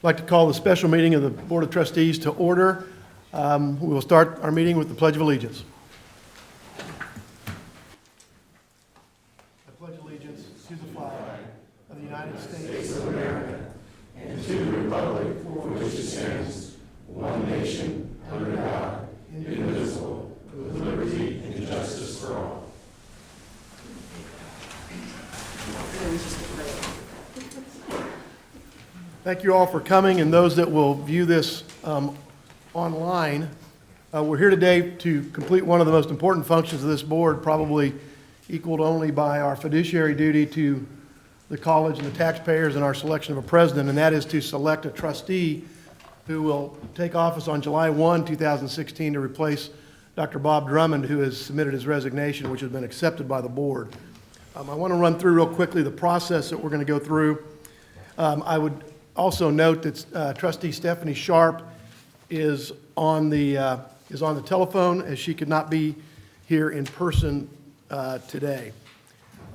like to call the special meeting of the Board of Trustees to order. We will start our meeting with the Pledge of Allegiance. I pledge allegiance to the flag of the United States of America and to the republic for which it stands, one nation, under God, indivisible, with liberty and justice for all. Thank you all for coming, and those that will view this online. We're here today to complete one of the most important functions of this board, probably equaled only by our fiduciary duty to the college and the taxpayers in our selection of a president, and that is to select a trustee who will take office on July 1, 2016 to replace Dr. Bob Drummond, who has submitted his resignation, which has been accepted by the board. I want to run through real quickly the process that we're going to go through. I would also note that Trustee Stephanie Sharp is on the telephone, as she could not be here in person today.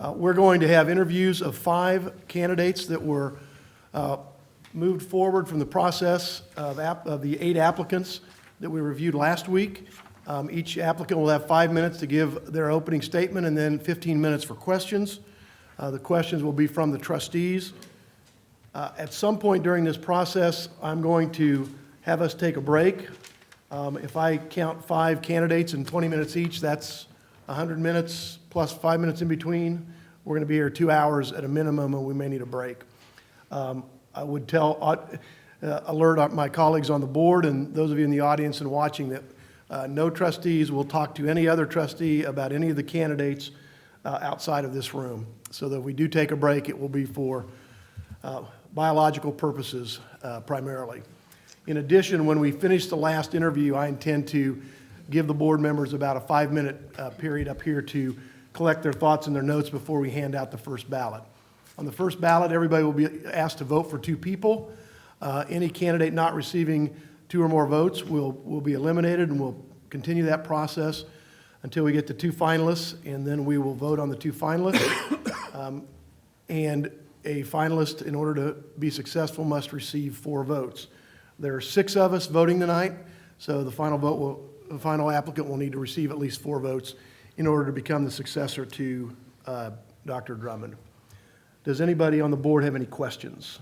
We're going to have interviews of 5 candidates that were moved forward from the process of the 8 applicants that we reviewed last week. Each applicant will have 5 minutes to give their opening statement and then 15 minutes for questions. The questions will be from the trustees. At some point during this process, I'm going to have us take a break. If I count 5 candidates and 20 minutes each, that's 100 minutes plus 5 minutes in between. We're going to be here 2 hours at a minimum, and we may need a break. I would alert my colleagues on the board and those of you in the audience and watching that no trustees will talk to any other trustee about any of the candidates outside of this room. So that if we do take a break, it will be for biological purposes primarily. In addition, when we finish the last interview, I intend to give the board members about a 5-minute period up here to collect their thoughts and their notes before we hand out the first ballot. On the first ballot, everybody will be asked to vote for 2 people. Any candidate not receiving 2 or more votes will be eliminated, and we'll continue that process until we get to 2 finalists, and then we will vote on the 2 finalists. And a finalist, in order to be successful, must receive 4 votes. There are 6 of us voting tonight, so the final applicant will need to receive at least 4 votes in order to become the successor to Dr. Drummond. Does anybody on the board have any questions?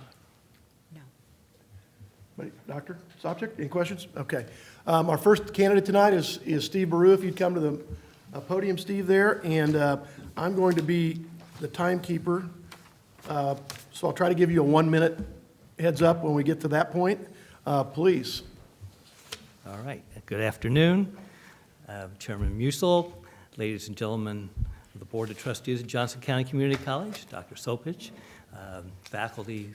No. Dr. Sopcich, any questions? Okay. Our first candidate tonight is Steve Baru. If you'd come to the podium, Steve, there, and I'm going to be the timekeeper. So I'll try to give you a 1-minute heads up when we get to that point. Please. All right. Good afternoon, Chairman Musil, ladies and gentlemen of the Board of Trustees of Johnson County Community College, Dr. Sopcich, faculty,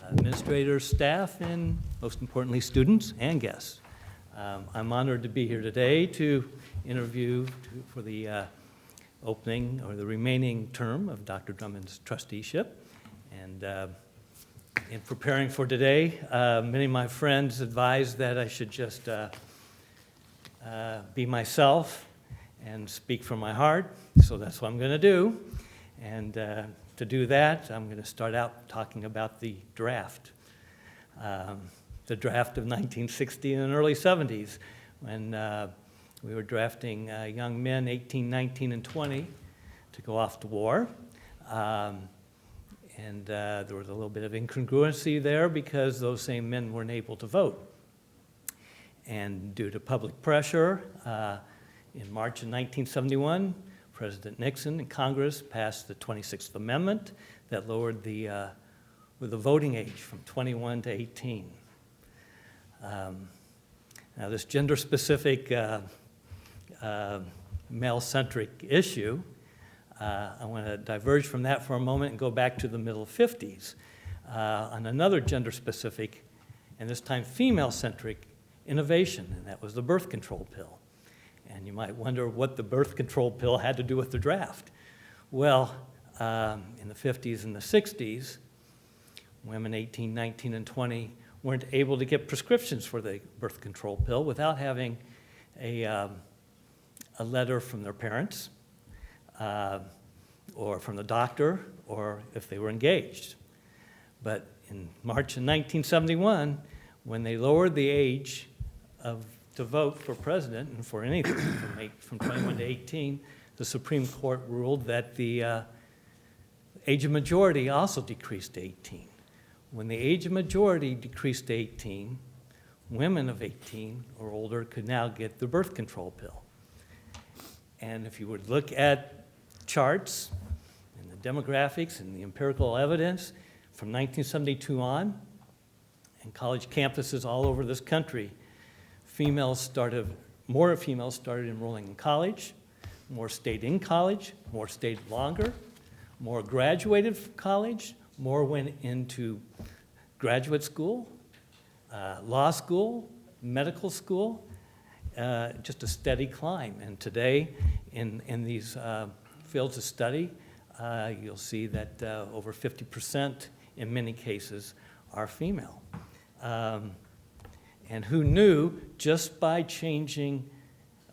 administrators, staff, and most importantly, students and guests. I'm honored to be here today to interview for the opening or the remaining term of Dr. Drummond's trusteeship. And in preparing for today, many of my friends advised that I should just be myself and speak from my heart, so that's what I'm going to do. And to do that, I'm going to start out talking about the draft of 1960 and early 70s, when we were drafting young men, 18, 19, and 20, to go off to war. And there was a little bit of incongruency there because those same men weren't able to vote. And due to public pressure, in March of 1971, President Nixon and Congress passed the 26th Amendment that lowered the voting age from 21 to 18. Now, this gender-specific, male-centric issue, I want to diverge from that for a moment and go back to the middle 50s on another gender-specific, and this time female-centric innovation, and that was the birth control pill. And you might wonder what the birth control pill had to do with the draft. Well, in the 50s and the 60s, women 18, 19, and 20 weren't able to get prescriptions for the birth control pill without having a letter from their parents or from the doctor, or if they were engaged. But in March of 1971, when they lowered the age to vote for president and for anything from 21 to 18, the Supreme Court ruled that the age of majority also decreased to 18. When the age of majority decreased to 18, women of 18 or older could now get the birth control pill. And if you would look at charts and the demographics and the empirical evidence from 1972 on, and college campuses all over this country, more females started enrolling in college, more stayed in college, more stayed longer, more graduated from college, more went into graduate school, law school, medical school, just a steady climb. And today, in these fields of study, you'll see that over 50% in many cases are female. And who knew, just by changing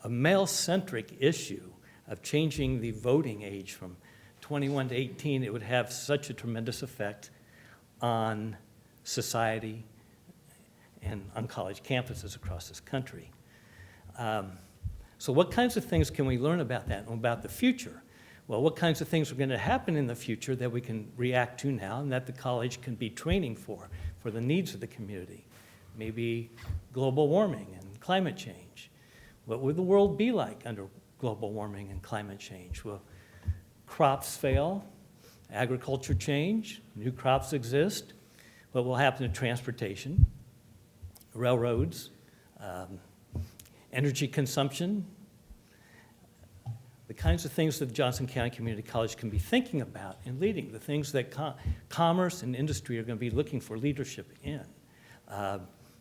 a male-centric issue of changing the voting age from 21 to 18, it would have such a tremendous effect on society and on college campuses across this country. So what kinds of things can we learn about that and about the future? Well, what kinds of things are going to happen in the future that we can react to now and that the college can be training for the needs of the community? Maybe global warming and climate change. What would the world be like under global warming and climate change? Will crops fail? Agriculture change? New crops exist? What will happen to transportation? Railroads? Energy consumption? The kinds of things that Johnson County Community College can be thinking about and leading, the things that commerce and industry are going to be looking for leadership in.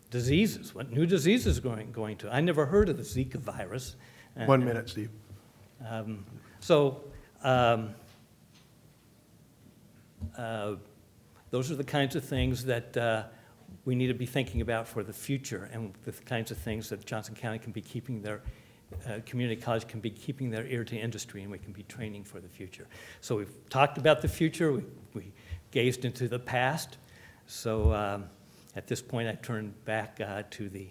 Diseases, what new diseases are going to? I never heard of the Zika virus. 1 minute, Steve. Those are the kinds of things that we need to be thinking about for the future, and the kinds of things that Johnson County can be keeping their community college can be keeping their ear to industry, and we can be training for the future. So we've talked about the future. We gazed into the past. So at this point, I turn back to the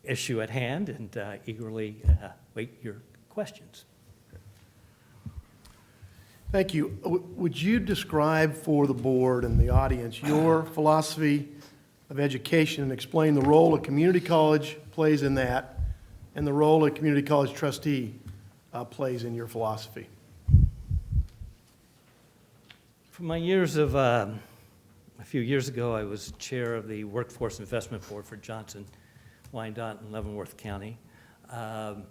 issue at hand and eagerly wait your questions. Thank you. Would you describe for the board and the audience your philosophy of education and explain the role a community college plays in that and the role a community college trustee plays in your philosophy? From my years of, a few years ago, I was chair of the Workforce Investment Board for Johnson, Wyandotte, and Leavenworth County. And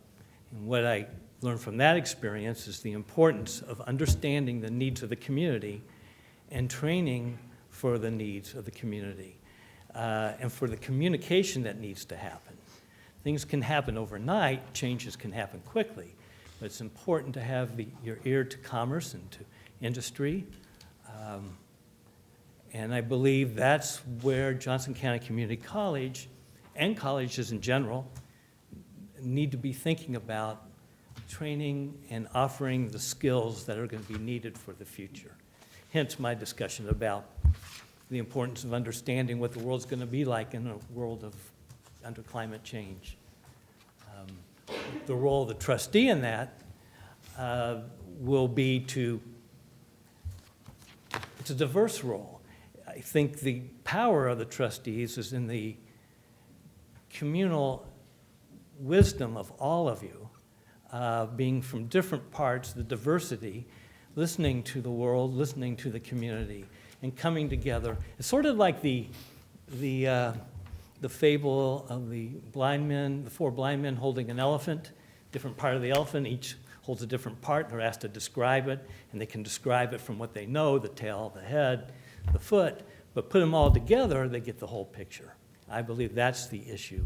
what I learned from that experience is the importance of understanding the needs of the community and training for the needs of the community and for the communication that needs to happen. Things can happen overnight, changes can happen quickly, but it's important to have your ear to commerce and to industry. And I believe that's where Johnson County Community College and colleges in general need to be thinking about training and offering the skills that are going to be needed for the future. Hence my discussion about the importance of understanding what the world's going to be like in a world under climate change. The role of the trustee in that will be it's a diverse role. I think the power of the trustees is in the communal wisdom of all of you, being from different parts, the diversity, listening to the world, listening to the community, and coming together. It's sort of like the fable of the blind men, the 4 blind men holding an elephant, different part of the elephant, each holds a different part, and they're asked to describe it, and they can describe it from what they know, the tail, the head, the foot, but put them all together, they get the whole picture. I believe that's the issue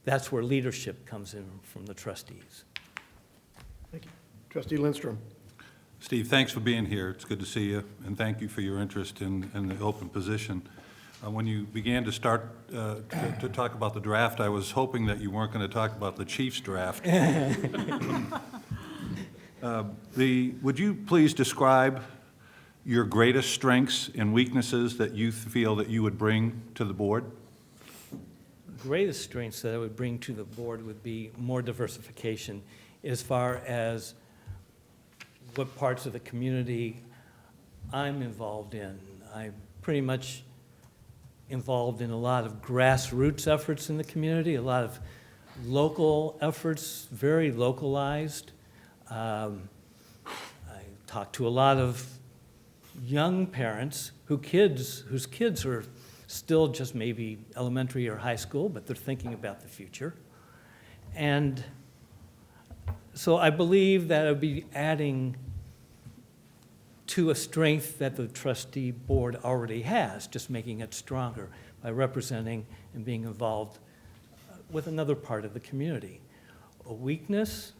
that's where leadership comes in from the trustees. Thank you. Trustee Lindstrom. Steve, thanks for being here. It's good to see you, and thank you for your interest in the open position. When you began to start to talk about the draft, I was hoping that you weren't going to talk about the Chiefs draft. Would you please describe your greatest strengths and weaknesses that you feel that you would bring to the board? Greatest strengths that I would bring to the board would be more diversification as far as what parts of the community I'm involved in. I'm pretty much involved in a lot of grassroots efforts in the community, a lot of local efforts, very localized. I talk to a lot of young parents whose kids are still just maybe elementary or high school, but they're thinking about the future. And so I believe that it would be adding to a strength that the trustee board already has, just making it stronger by representing and being involved with another part of the community. A weakness,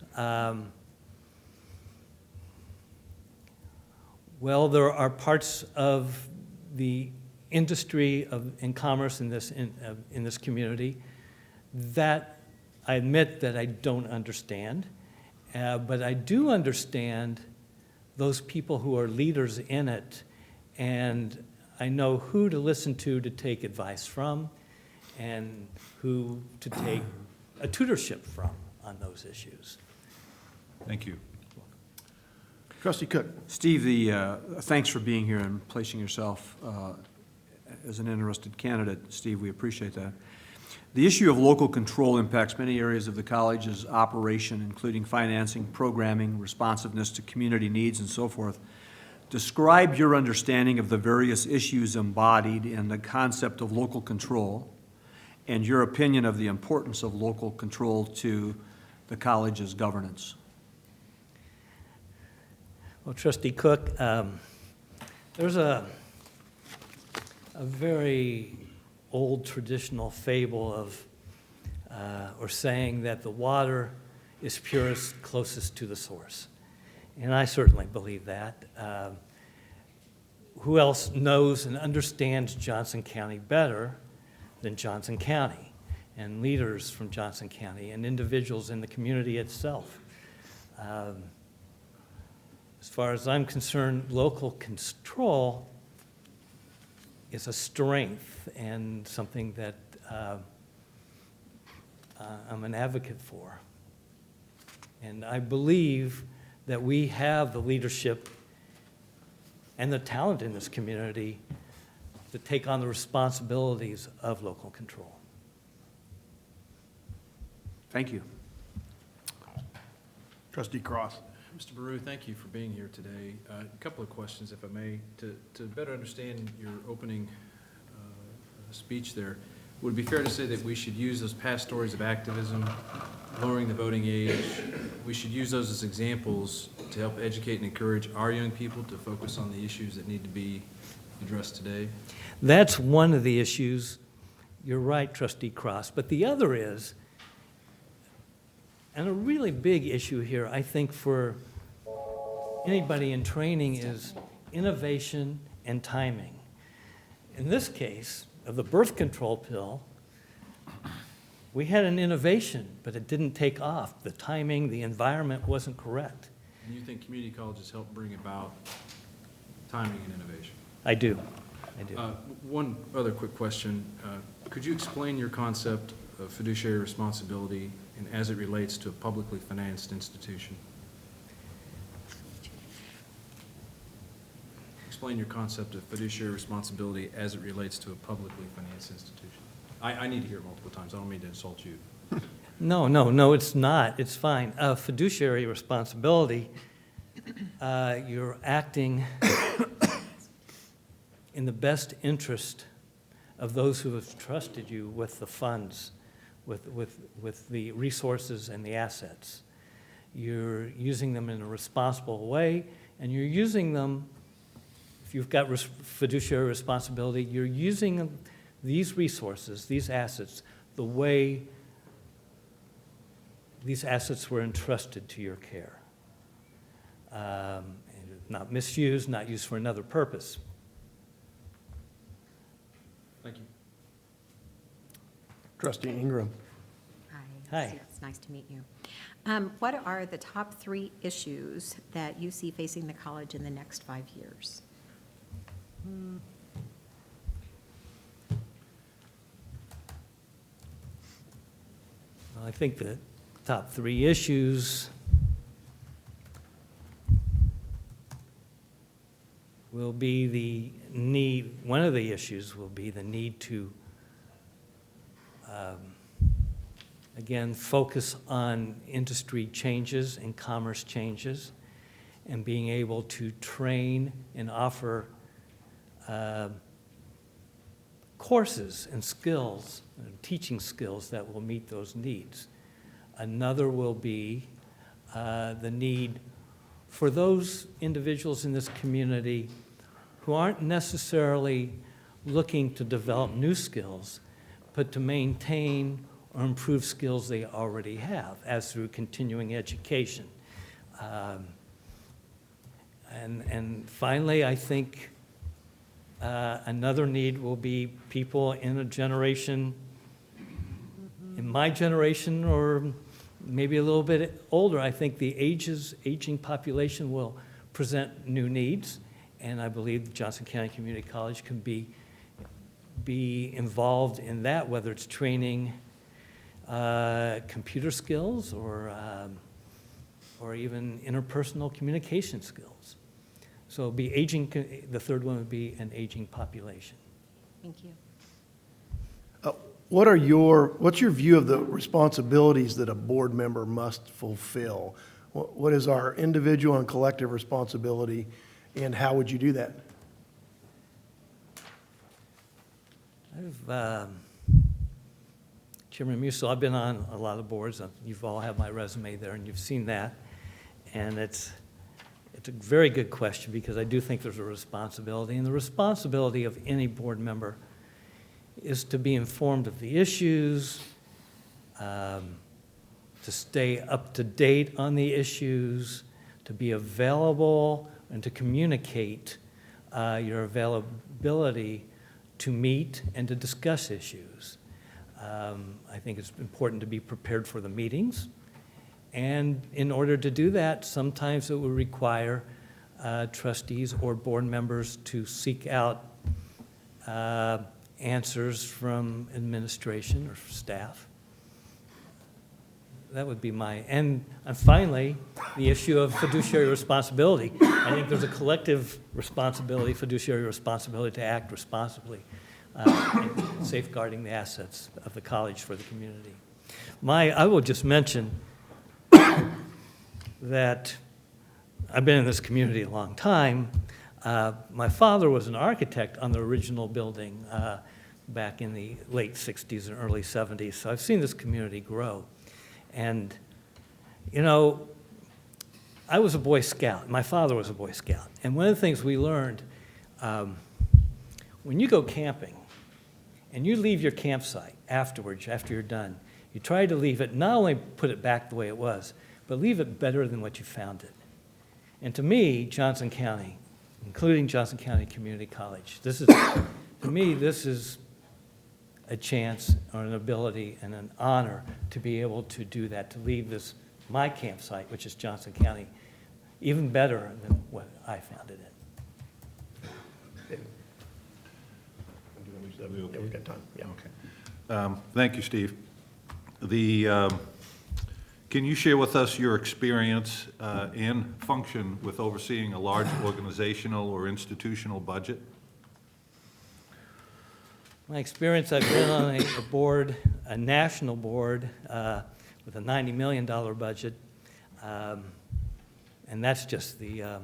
well, there are parts of the industry and commerce in this community that I admit that I don't understand, but I do understand those people who are leaders in it, and I know who to listen to take advice from and who to take a tutorship from on those issues. Thank you. Trustee Cook. Steve, thanks for being here and placing yourself as an interested candidate. Steve, we appreciate that. The issue of local control impacts many areas of the college's operation, including financing, programming, responsiveness to community needs, and so forth. Describe your understanding of the various issues embodied in the concept of local control and your opinion of the importance of local control to the college's governance. Well, Trustee Cook, there's a very old traditional fable of, or saying that the water is purest closest to the source. And I certainly believe that. Who else knows and understands Johnson County better than Johnson County and leaders from Johnson County and individuals in the community itself? As far as I'm concerned, local control is a strength and something that I'm an advocate for. And I believe that we have the leadership and the talent in this community to take on the responsibilities of local control. Thank you. Trustee Cross. Mr. Baru, thank you for being here today. A couple of questions, if I may. To better understand your opening speech there, would it be fair to say that we should use those past stories of activism, lowering the voting age, we should use those as examples to help educate and encourage our young people to focus on the issues that need to be addressed today? That's one of the issues. You're right, Trustee Cross. But the other is, and a really big issue here, I think, for anybody in training is innovation and timing. In this case, of the birth control pill, we had an innovation, but it didn't take off. The timing, the environment wasn't correct. And you think community colleges help bring about timing and innovation? I do. One other quick question. Could you explain your concept of fiduciary responsibility and as it relates to a publicly financed institution? Explain your concept of fiduciary responsibility as it relates to a publicly financed institution. I need to hear it multiple times. I don't mean to insult you. No, it's not. It's fine. Fiduciary responsibility, you're acting in the best interest of those who have trusted you with the funds, with the resources and the assets. You're using them in a responsible way, and you're using them, if you've got fiduciary responsibility, you're using these resources, these assets, the way these assets were entrusted to your care. Not misused, not used for another purpose. Thank you. Trustee Ingram. Hi. Steve, it's nice to meet you. What are the top 3 issues that you see facing the college in the next 5 years? Well, I think the top three issues will be the need, one of the issues will be the need to, again, focus on industry changes and commerce changes, and being able to train and offer courses and skills, teaching skills that will meet those needs. Another will be the need for those individuals in this community who aren't necessarily looking to develop new skills, but to maintain or improve skills they already have, as through continuing education. And finally, I think another need will be people in a generation, in my generation, or maybe a little bit older. I think the aging population will present new needs, and I believe Johnson County Community College can be involved in that, whether it's training computer skills or even interpersonal communication skills. So it'll be aging, the third one would be an aging population. Thank you. What's your view of the responsibilities that a board member must fulfill? What is our individual and collective responsibility, and how would you do that? Chairman Musil, I've been on a lot of boards. You've all have my resume there, and you've seen that. And it's a very good question, because I do think there's a responsibility. And the responsibility of any board member is to be informed of the issues, to stay up to date on the issues, to be available, and to communicate your availability to meet and to discuss issues. I think it's important to be prepared for the meetings. And in order to do that, sometimes it will require trustees or board members to seek out answers from administration or staff. That would be and finally, the issue of fiduciary responsibility. I think there's a collective responsibility, fiduciary responsibility, to act responsibly in safeguarding the assets of the college for the community. I will just mention that I've been in this community a long time. My father was an architect on the original building back in the late 60s and early 70s, so I've seen this community grow. And, you know, I was a Boy Scout. My father was a Boy Scout. And one of the things we learned, when you go camping and you leave your campsite afterwards, after you're done, you try to leave it, not only put it back the way it was, but leave it better than what you found it. And to me, Johnson County, including Johnson County Community College, to me, this is a chance or an ability and an honor to be able to do that, to leave my campsite, which is Johnson County, even better than what I found it in. Yeah, we've got time. Yeah. Okay. Thank you, Steve. Can you share with us your experience and function with overseeing a large organizational or institutional budget? My experience, I've been on a board, a national board, with a $90 million budget, and that's just the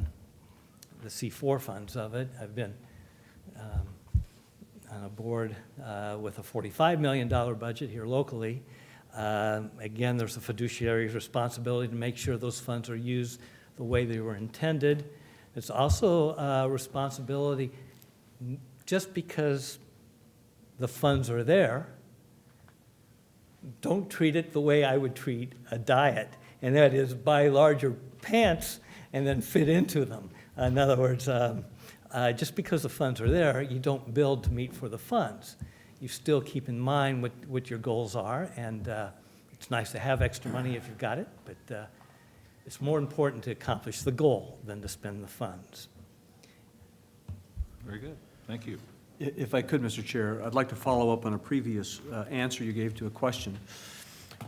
C4 funds of it. I've been on a board with a $45 million budget here locally. Again, there's a fiduciary responsibility to make sure those funds are used the way they were intended. It's also a responsibility, just because the funds are there, don't treat it the way I would treat a diet, and that is buy larger pants and then fit into them. In other words, just because the funds are there, you don't build to meet for the funds. You still keep in mind what your goals are, and it's nice to have extra money if you've got it, but it's more important to accomplish the goal than to spend the funds. Very good. Thank you. If I could, Mr. Chair, I'd like to follow up on a previous answer you gave to a question.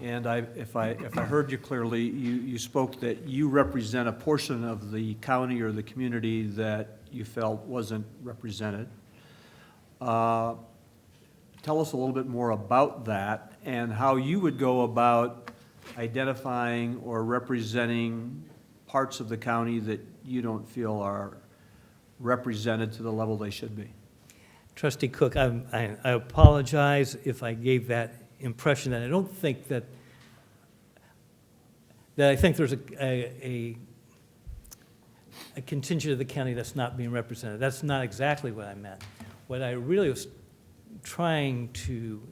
And if I heard you clearly, you spoke that you represent a portion of the county or the community that you felt wasn't represented. Tell us a little bit more about that and how you would go about identifying or representing parts of the county that you don't feel are represented to the level they should be. Trustee Cook, I apologize if I gave that impression, that I don't think that I think there's a contingent of the county that's not being represented. That's not exactly what I meant. What I really was trying to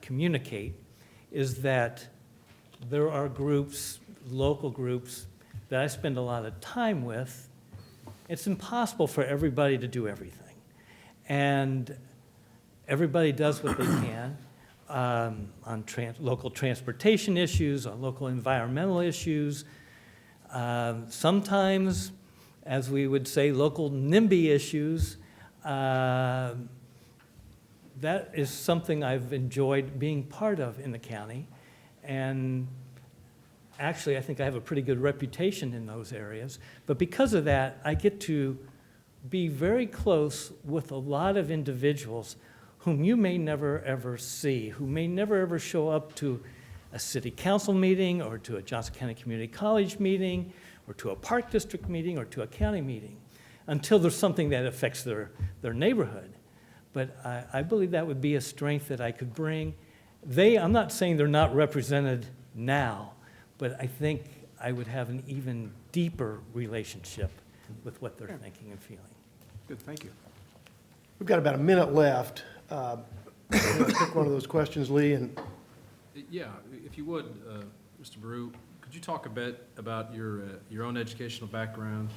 communicate is that there are groups, local groups, that I spend a lot of time with. It's impossible for everybody to do everything. And everybody does what they can on local transportation issues, on local environmental issues. Sometimes, as we would say, local NIMBY issues. That is something I've enjoyed being part of in the county. And actually, I think I have a pretty good reputation in those areas. But because of that, I get to be very close with a lot of individuals whom you may never ever see, who may never ever show up to a city council meeting or to a Johnson County Community College meeting or to a park district meeting or to a county meeting until there's something that affects their neighborhood. But I believe that would be a strength that I could bring. I'm not saying they're not represented now, but I think I would have an even deeper relationship with what they're thinking and feeling. Good, thank you. We've got about a minute left. Pick one of those questions, Lee, and Yeah, if you would, Mr. Baru, could you talk a bit about your own educational background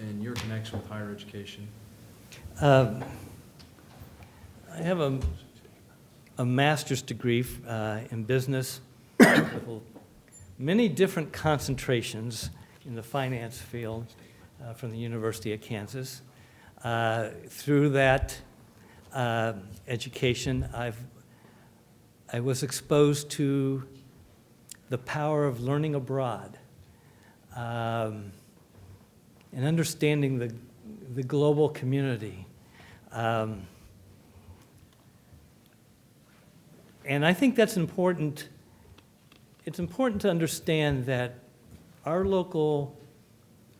and your connection with higher education? I have a master's degree in business with many different concentrations in the finance field from the University of Kansas. Through that education, I was exposed to the power of learning abroad and understanding the global community. And I think that's important. It's important to understand that our local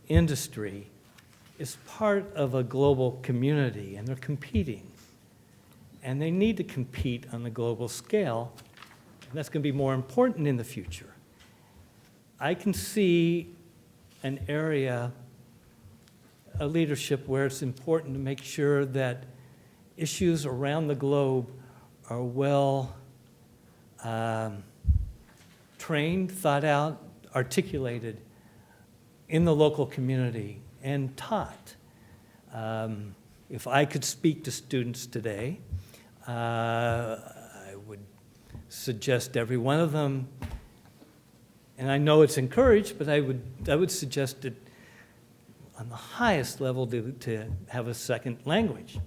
industry is part of a global community, and they're competing. And they need to compete on the global scale, and that's going to be more important in the future. I can see an area of leadership where it's important to make sure that issues around the globe are well trained, thought out, articulated in the local community and taught. If I could speak to students today, I would suggest every one of them, and I know it's encouraged, but I would suggest it on the highest level to have a second language.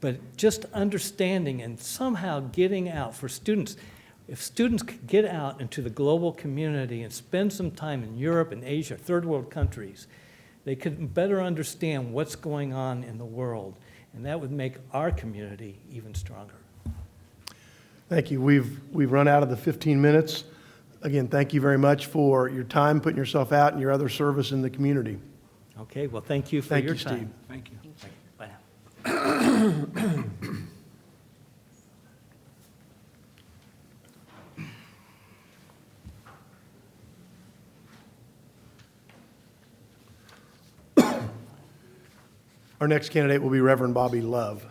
But just understanding and somehow getting out for students. If students could get out into the global community and spend some time in Europe and Asia, third world countries, they could better understand what's going on in the world, and that would make our community even stronger. thank you. We've run out of the 15 minutes. Again, thank you very much for your time, putting yourself out, and your other service in the community. Okay, well, thank you for Thank your you, time. Steve. Thank you. Bye now. Our next candidate will be Reverend Bobby Love.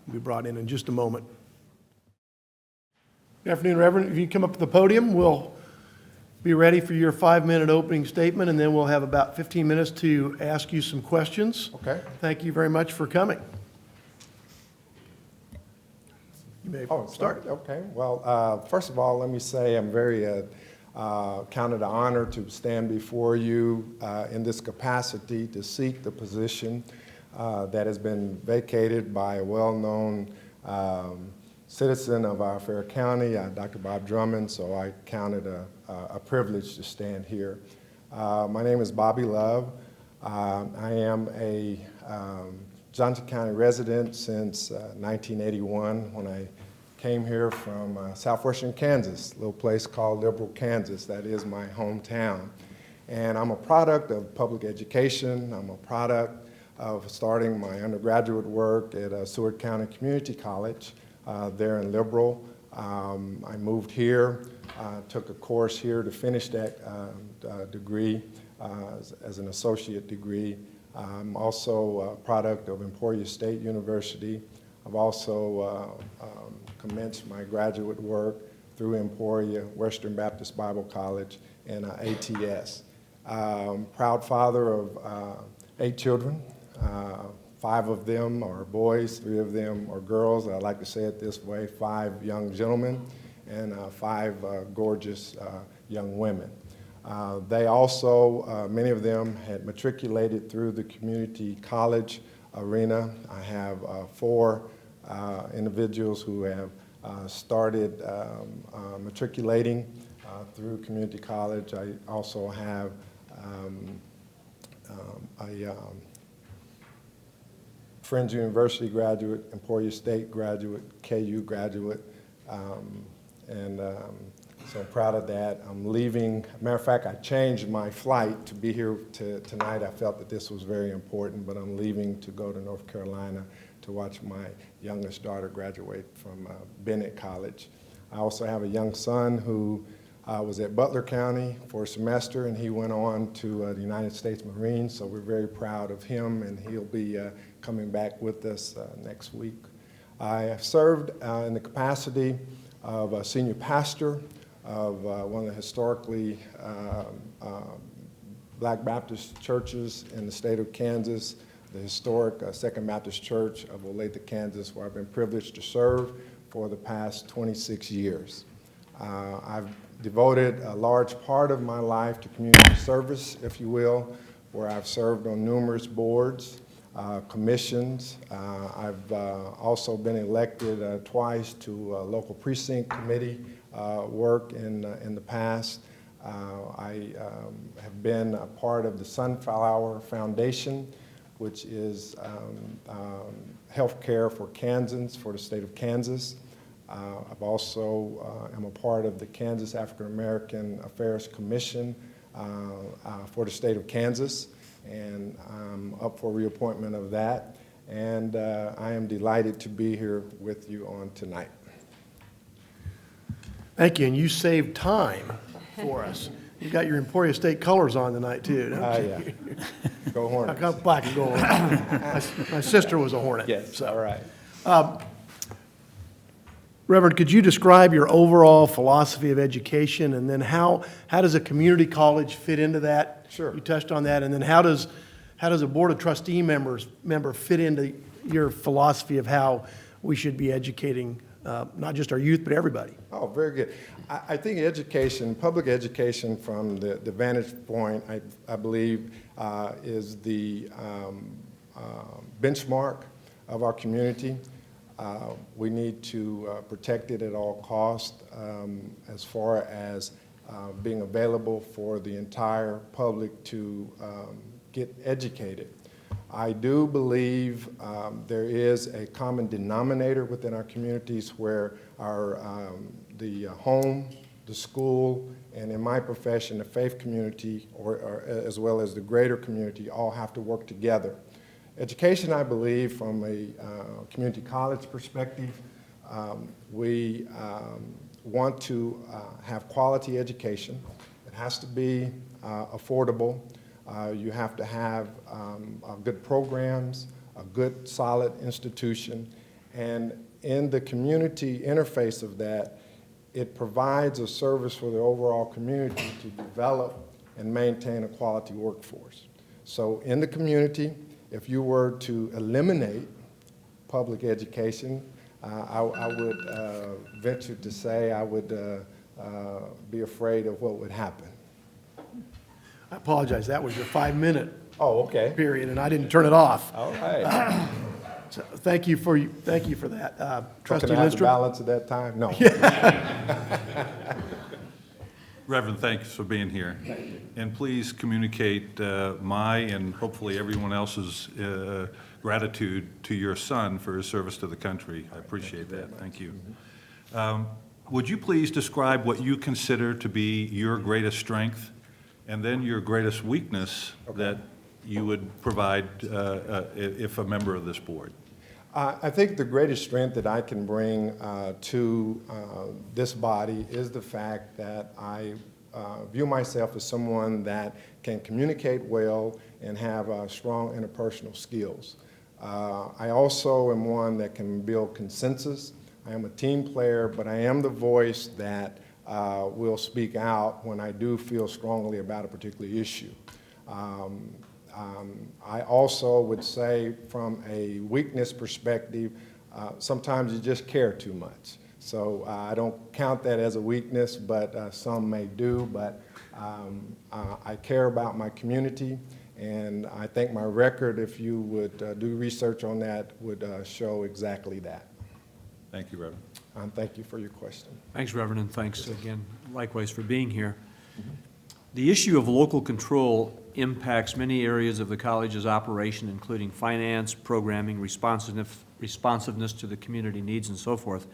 Will be brought in just a moment. Good afternoon, Reverend. If you come up to the podium, we'll be ready for your 5-minute opening statement, and then we'll have about 15 minutes to ask you some questions. Okay. Thank you very much for coming. You may Oh, start. Okay. Well, first of all, let me say I'm very Count it an honor to stand before you in this capacity to seek the position that has been vacated by a well-known citizen of our fair county, Dr. Bob Drummond, so I count it a privilege to stand here. My name is Bobby Love. I am a Johnson County resident since 1981 when I came here from southwestern Kansas, a little place called Liberal, Kansas. That is my hometown. And I'm a product of public education. I'm a product of starting my undergraduate work at Seward County Community College there in Liberal. I moved here, took a course here to finish that degree as an associate degree. I'm also a product of Emporia State University. I've also commenced my graduate work through Emporia, Western Baptist Bible College, and ATS. Proud father of 8 children. 5 of them are boys, 3 of them are girls. I like to say it this way, 5 young gentlemen and 5 gorgeous young women. They also, many of them had matriculated through the community college arena. I have 4 individuals who have started matriculating through community college. I also have a Friends University graduate, Emporia State graduate, KU graduate, so I'm proud of that. I'm leaving. Matter of fact, I changed my flight to be here tonight. I felt that this was very important, but I'm leaving to go to North Carolina to watch my youngest daughter graduate from Bennett College. I also have a young son who was at Butler County for a semester, and he went on to the United States Marines, so we're very proud of him, and he'll be coming back with us next week. I have served in the capacity of a senior pastor of one of the historically Black Baptist churches in the state of Kansas, the historic Second Baptist Church of Olathe, Kansas, where I've been privileged to serve for the past 26 years. I've devoted a large part of my life to community service, if you will, where I've served on numerous boards, commissions. I've also been elected twice to a local precinct committee work in the past. I have been a part of the Sunflower Foundation, which is health care for Kansans, for the state of Kansas. I've also am a part of the Kansas African American Affairs Commission for the state of Kansas, and I'm up for reappointment of that. And I am delighted to be here with you on tonight. Thank you, and you saved time for us. You got your Emporia State colors on tonight, too, don't you? Yeah. Go Hornets. I got black and gold. My sister was a Hornet. Yes, so. all right. Reverend, could you describe your overall philosophy of education, and then how does a community college fit into that? Sure. You touched on that, and then how does a board of trustee member fit into your philosophy of how we should be educating not just our youth but everybody? Oh, very good. I think education, public education, from the vantage point, I believe, is the benchmark of our community. We need to protect it at all costs as far as being available for the entire public to get educated. I do believe there is a common denominator within our communities where the home, the school, and in my profession, the faith community, or as well as the greater community, all have to work together. Education, I believe, from a community college perspective, we want to have quality education. It has to be affordable. You have to have good programs, a good, solid institution, and in the community interface of that, it provides a service for the overall community to develop and maintain a quality workforce. So in the community, if you were to eliminate public education, I would venture to say I would be afraid of what would happen. I apologize, that was your 5-minute Oh, okay. period, and I didn't turn it off. All right. So thank you for that. Trustee Can I have the Lindstrom? balance at that time? No. Reverend, thanks for being here. And please communicate my and hopefully everyone else's gratitude to your son for his service to the country. I appreciate that. Thank you. Would you please describe what you consider to be your greatest strength and then your greatest weakness that you would provide if a member of this board? I think the greatest strength that I can bring to this body is the fact that I view myself as someone that can communicate well and have strong interpersonal skills. I also am one that can build consensus. I am a team player, but I am the voice that will speak out when I do feel strongly about a particular issue. I also would say from a weakness perspective, sometimes you just care too much. So I don't count that as a weakness, but some may do. But I care about my community, and I think my record, if you would do research on that, would show exactly that. Thank you, Reverend. Thank you for your question. Thanks, Reverend, and thanks again likewise for being here. The issue of local control impacts many areas of the college's operation, including finance, programming, responsiveness to the community needs, and so forth.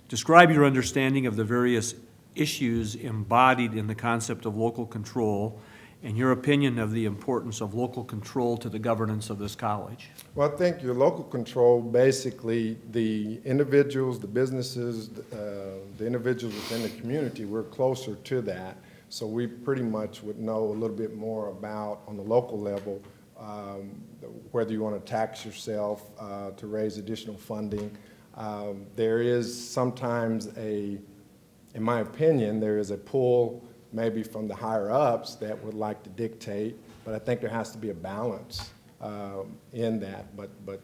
Describe your understanding of the various issues embodied in the concept of local control and your opinion of the importance of local control to the governance of this college. Well, I think your local control, basically the individuals, the businesses, the individuals within the community, we're closer to that. So we pretty much would know a little bit more about, on the local level, whether you want to tax yourself to raise additional funding. There is sometimes in my opinion, there is a pull maybe from the higher ups that would like to dictate, but I think there has to be a balance in that. But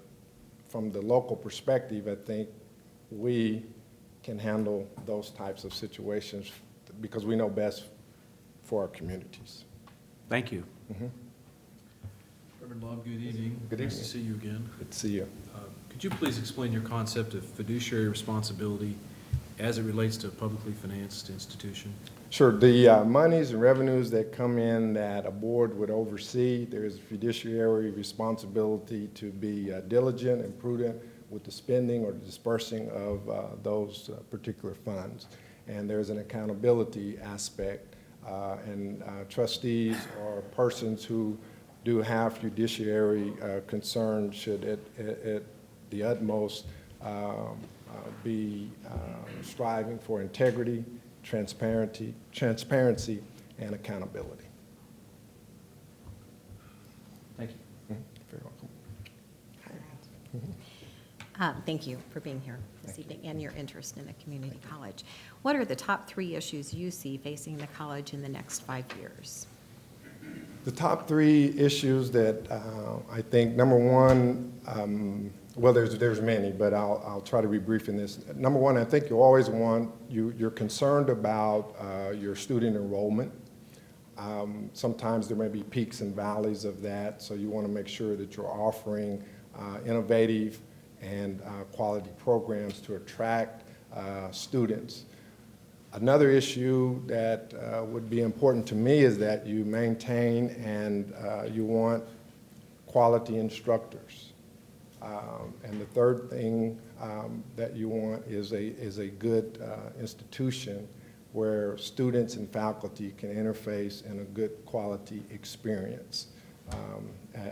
from the local perspective, I think we can handle those types of situations because we know best for our communities. Thank you. Reverend Love, good evening. Good Nice to evening. see you again. Good to see you. Could you please explain your concept of fiduciary responsibility as it relates to a publicly financed institution? Sure. The monies and revenues that come in that a board would oversee, there is a fiduciary responsibility to be diligent and prudent with the spending or the dispersing of those particular funds. And there's an accountability aspect. And trustees or persons who do have fiduciary concerns should at the utmost be striving for integrity, transparency, and accountability. Thank you. Very welcome. Thank you for being here this evening and your interest in a community college. What are the top 3 issues you see facing the college in the next 5 years? The top 3 issues that I think, number one, well, there's many, but I'll try to be brief in this. Number one, I think you always you're concerned about your student enrollment. Sometimes there may be peaks and valleys of that, so you want to make sure that you're offering innovative and quality programs to attract students. Another issue that would be important to me is that you maintain and you want quality instructors. And the third thing that you want is a good institution where students and faculty can interface in a good quality experience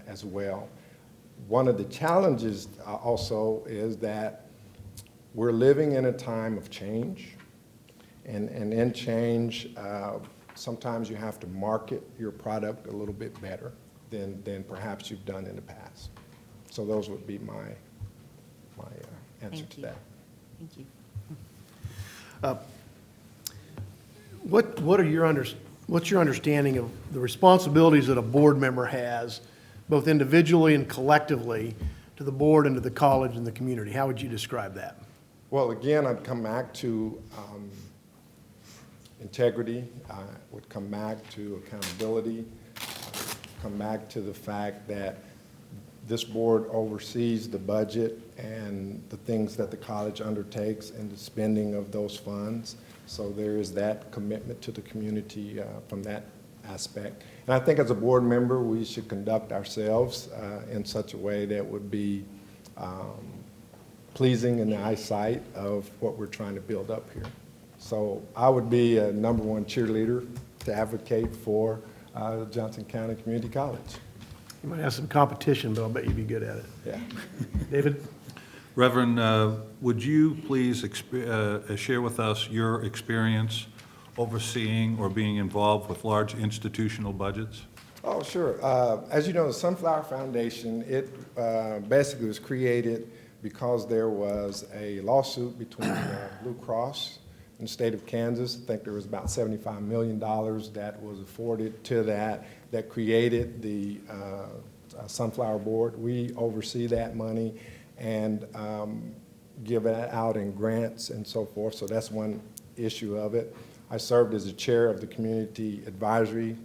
as well. One of the challenges also is that we're living in a time of change. And in change, sometimes you have to market your product a little bit better than perhaps you've done in the past. So those would be my answer Thank to you. that. Thank you. What's your understanding of the responsibilities that a board member has, both individually and collectively, to the board and to the college and the community? How would you describe that? Well, again, I'd come back to integrity, would come back to accountability, come back to the fact that this board oversees the budget and the things that the college undertakes and the spending of those funds. So there is that commitment to the community from that aspect. And I think as a board member, we should conduct ourselves in such a way that would be pleasing in the eyesight of what we're trying to build up here. So I would be a #1 cheerleader to advocate for Johnson County Community College. You might have some competition, but I'll bet you'd be good at it. Yeah. David? Reverend, would you please share with us your experience overseeing or being involved with large institutional budgets? Oh, sure. As you know, the Sunflower Foundation, it basically was created because there was a lawsuit between Blue Cross and the state of Kansas. I think there was about $75 million that was afforded to that created the Sunflower Board. We oversee that money and give it out in grants and so forth. So that's one issue of it. I served as the chair of the community advisory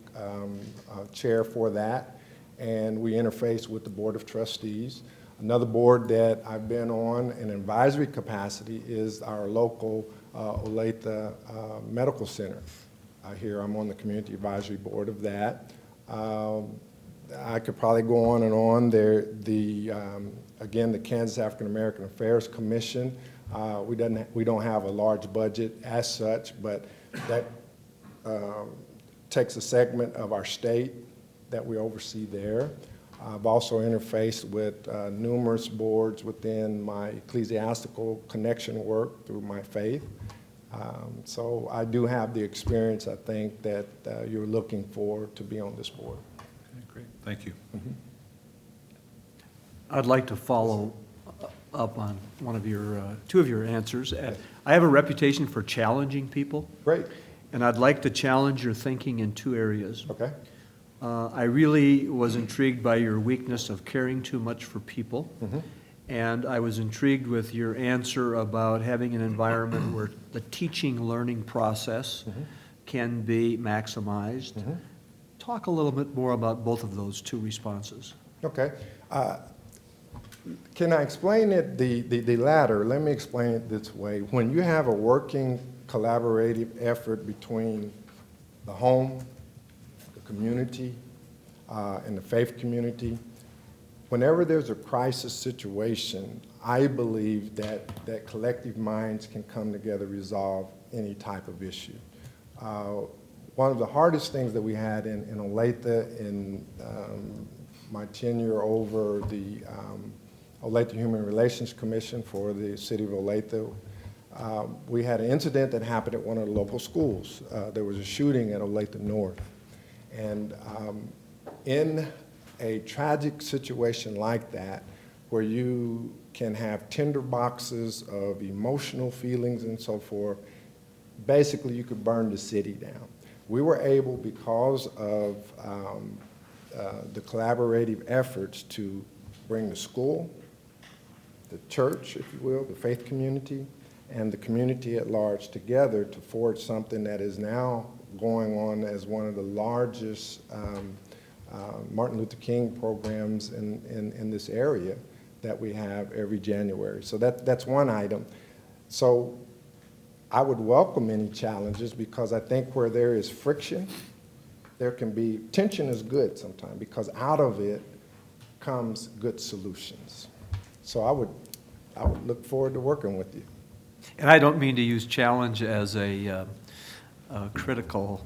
chair for that, and we interface with the Board of Trustees. Another board that I've been on in advisory capacity is our local Olathe Medical Center. Here I'm on the community advisory board of that. I could probably go on and on. Again, the Kansas African American Affairs Commission. We don't have a large budget as such, but that takes a segment of our state that we oversee there. I've also interfaced with numerous boards within my ecclesiastical connection work through my faith. So I do have the experience, I think, that you're looking for to be on this board. Okay, great. Thank you. I'd like to follow up on two of your answers. I have a reputation for challenging people. Great. And I'd like to challenge your thinking in two areas. Okay. I really was intrigued by your weakness of caring too much for people. And I was intrigued with your answer about having an environment where the teaching learning process can be maximized. Talk a little bit more about both of those two responses. Okay. Can I explain it, the latter? Let me explain it this way. When you have a working collaborative effort between the home, the community, and the faith community, whenever there's a crisis situation, I believe that collective minds can come together, resolve any type of issue. One of the hardest things that we had in Olathe in my tenure over the Olathe Human Relations Commission for the city of Olathe, we had an incident that happened at one of the local schools. There was a shooting at Olathe North. And in a tragic situation like that, where you can have tinder boxes of emotional feelings and so forth, basically you could burn the city down. We were able, because of the collaborative efforts, to bring the school, the church, if you will, the faith community, and the community at large together to forge something that is now going on as one of the largest Martin Luther King programs in this area that we have every January. So that's one item. So I would welcome any challenges, because I think where there is friction, there can be, tension is good sometimes, because out of it comes good solutions. So I would look forward to working with you. And I don't mean to use challenge as a critical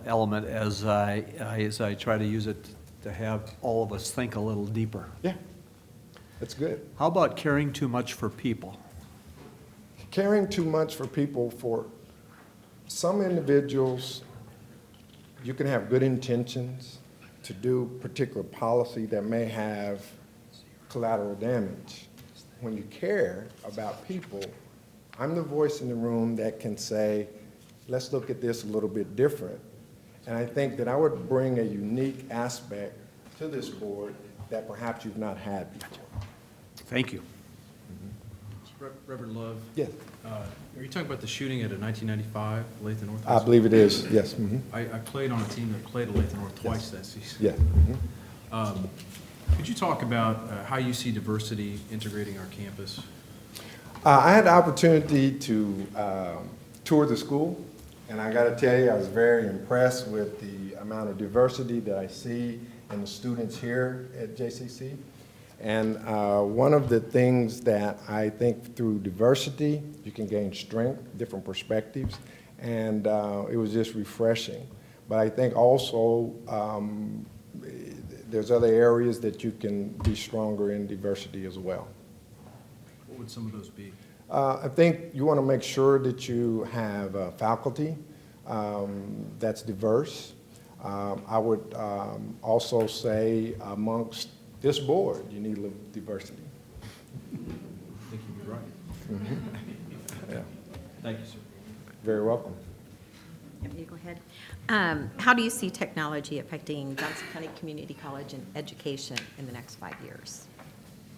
element as I try to use it to have all of us think a little deeper. Yeah, that's good. How about caring too much for people? Caring too much for people, for some individuals, you can have good intentions to do particular policy that may have collateral damage. When you care about people, I'm the voice in the room that can say, let's look at this a little bit different. And I think that I would bring a unique aspect to this board that perhaps you've not had before. Thank you. Reverend Love, Yes, are you talking about the shooting at a 1995 Lathan North? I believe it is, yes. I played on a team that played at Lathan North twice that season. Yeah. Could you talk about how you see diversity integrating our campus? I had the opportunity to tour the school, and I got to tell you, I was very impressed with the amount of diversity that I see in the students here at JCC. And one of the things that I think through diversity, you can gain strength, different perspectives, and it was just refreshing. But I think also there's other areas that you can be stronger in diversity as well. What would some of those be? I think you want to make sure that you have faculty that's diverse. I would also say amongst this board, you need a little diversity. I think you'd be right. Yeah. Thank you, sir. Very welcome. You go ahead. How do you see technology affecting Johnson County Community College and education in the next 5 years?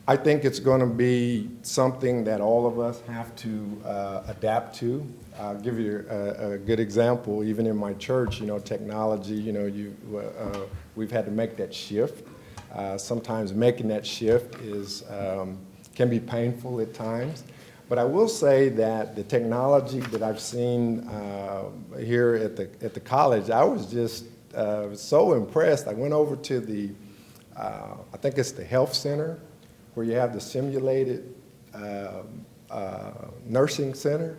I think it's going to be something that all of us have to adapt to. I'll give you a good example. Even in my church, technology, we've had to make that shift. Sometimes making that shift can be painful at times. But I will say that the technology that I've seen here at the college, I was just so impressed. I went over to I think it's the health center, where you have the simulated nursing center.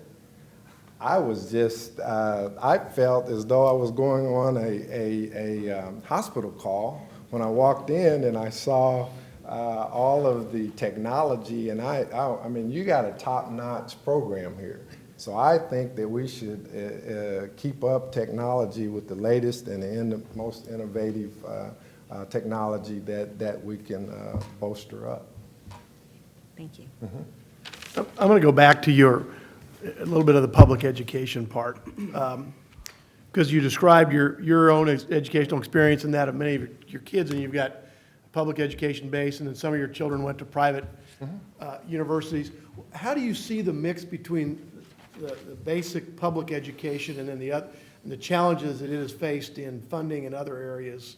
I was just, I felt as though I was going on a hospital call when I walked in and I saw all of the technology, and I mean, you got a top-notch program here. So I think that we should keep up technology with the latest and the most innovative technology that we can bolster up. Thank you. I'm going to go back to a little bit of the public education part, because you described your own educational experience and that of many of your kids, and you've got a public education base, and then some of your children went to private universities. How do you see the mix between the basic public education and then the challenges that it has faced in funding in other areas,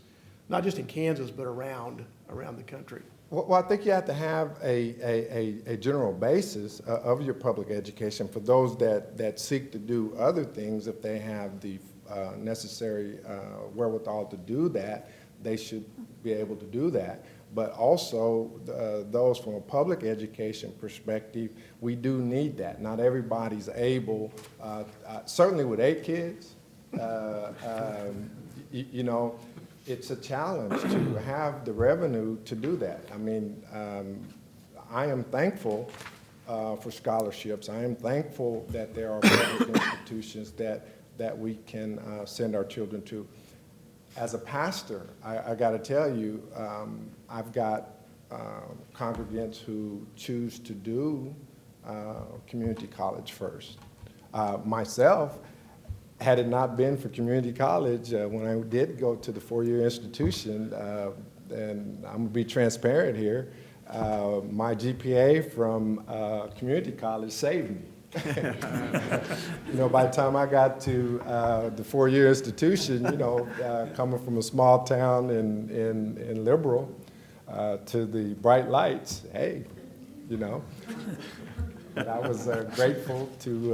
not just in Kansas, but around the country? Well, I think you have to have a general basis of your public education for those that seek to do other things. If they have the necessary wherewithal to do that, they should be able to do that. But also, those from a public education perspective, we do need that. Not everybody's able, certainly with 8 kids, it's a challenge to have the revenue to do that. I mean, I am thankful for scholarships. I am thankful that there are public institutions that we can send our children to. As a pastor, I got to tell you, I've got congregants who choose to do community college first. Myself, had it not been for community college, when I did go to the 4-year institution, and I'm going to be transparent here, my GPA from community college saved me. By the time I got to the 4-year institution, coming from a small town in Liberal to the bright lights, hey, But I was grateful to